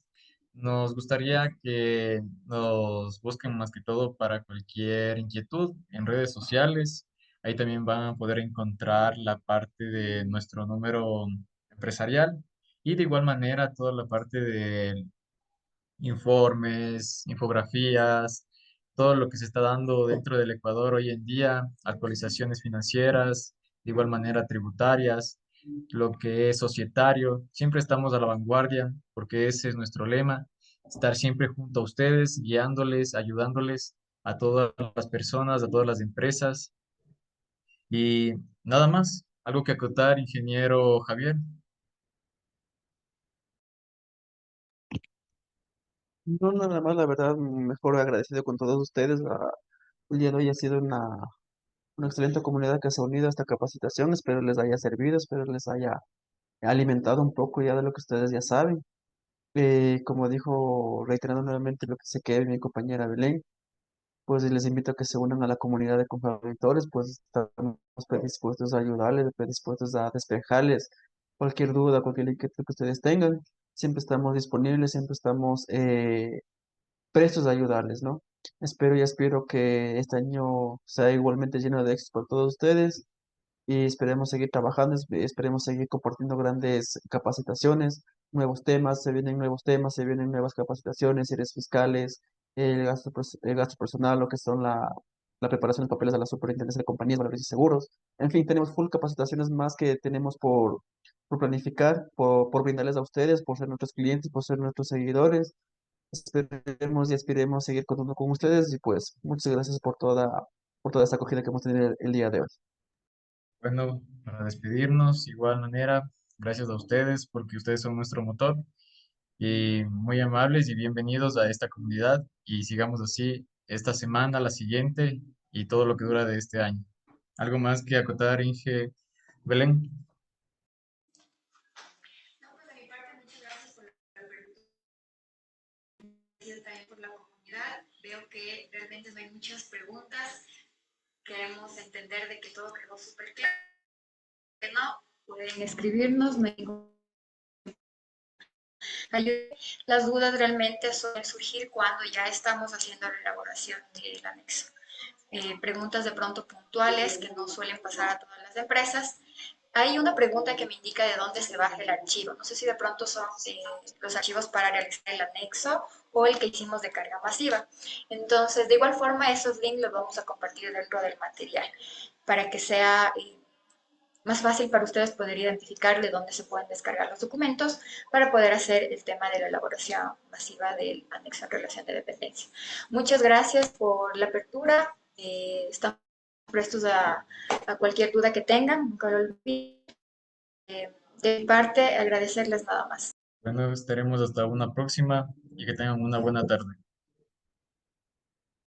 Nos gustaría que nos busquen más que todo para cualquier inquietud en redes sociales. Ahí también van a poder encontrar la parte de nuestro número empresarial y de igual manera toda la parte de informes, infografías, todo lo que se está dando dentro del Ecuador hoy en día, actualizaciones financieras, de igual manera tributarias, lo que es societario. Siempre estamos a la vanguardia porque ese es nuestro lema, estar siempre junto a ustedes, guiándoles, ayudándoles a todas las personas, a todas las empresas. Y nada más, algo que acotar, ingeniero Javier. No, nada más, la verdad, mejor agradecido con todos ustedes. El día de hoy ha sido una excelente comunidad que se ha unido a esta capacitación. Espero les haya servido, espero les haya alimentado un poco ya de lo que ustedes ya saben. Como dijo, reiterando nuevamente lo que se quede mi compañera Belén, pues les invito a que se unan a la comunidad de complementores, pues estamos predispuestos a ayudarles, predispuestos a despejarles cualquier duda, cualquier inquietud que ustedes tengan. Siempre estamos disponibles, siempre estamos prestos a ayudarles, ¿no? Espero y aspiro que este año sea igualmente lleno de éxito por todos ustedes y esperemos seguir trabajando, esperemos seguir compartiendo grandes capacitaciones, nuevos temas, se vienen nuevos temas, se vienen nuevas capacitaciones, áreas fiscales, el gasto personal, lo que son la preparación de papeles de la superintendencia de compañías, valores y seguros. En fin, tenemos full capacitaciones más que tenemos por planificar, por brindarles a ustedes, por ser nuestros clientes, por ser nuestros seguidores. Esperemos y aspiremos a seguir contando con ustedes y pues muchas gracias por toda esta acogida que hemos tenido el día de hoy. Bueno, para despedirnos, igual manera, gracias a ustedes porque ustedes son nuestro motor y muy amables y bienvenidos a esta comunidad y sigamos así esta semana, la siguiente y todo lo que dura de este año. ¿Algo más que acotar, Inge Belén? No, pues de mi parte, muchas gracias por la apertura y también por la comunidad. Veo que realmente no hay muchas preguntas. Queremos entender de que todo quedó súper claro. Que no, pueden escribirnos, no hay ningún ayuda. Las dudas realmente suelen surgir cuando ya estamos haciendo la elaboración del anexo. Preguntas de pronto puntuales que no suelen pasar a todas las empresas. Hay una pregunta que me indica de dónde se baja el archivo. No sé si de pronto son los archivos para realizar el anexo o el que hicimos de carga masiva. Entonces, de igual forma, esos links los vamos a compartir dentro del material para que sea más fácil para ustedes poder identificar de dónde se pueden descargar los documentos para poder hacer el tema de la elaboración masiva del anexo en relación de dependencia. Muchas gracias por la apertura. Estamos prestos a cualquier duda que tengan. Nunca lo olviden. De mi parte, agradecerles nada más. Bueno, estaremos hasta una próxima y que tengan una buena tarde.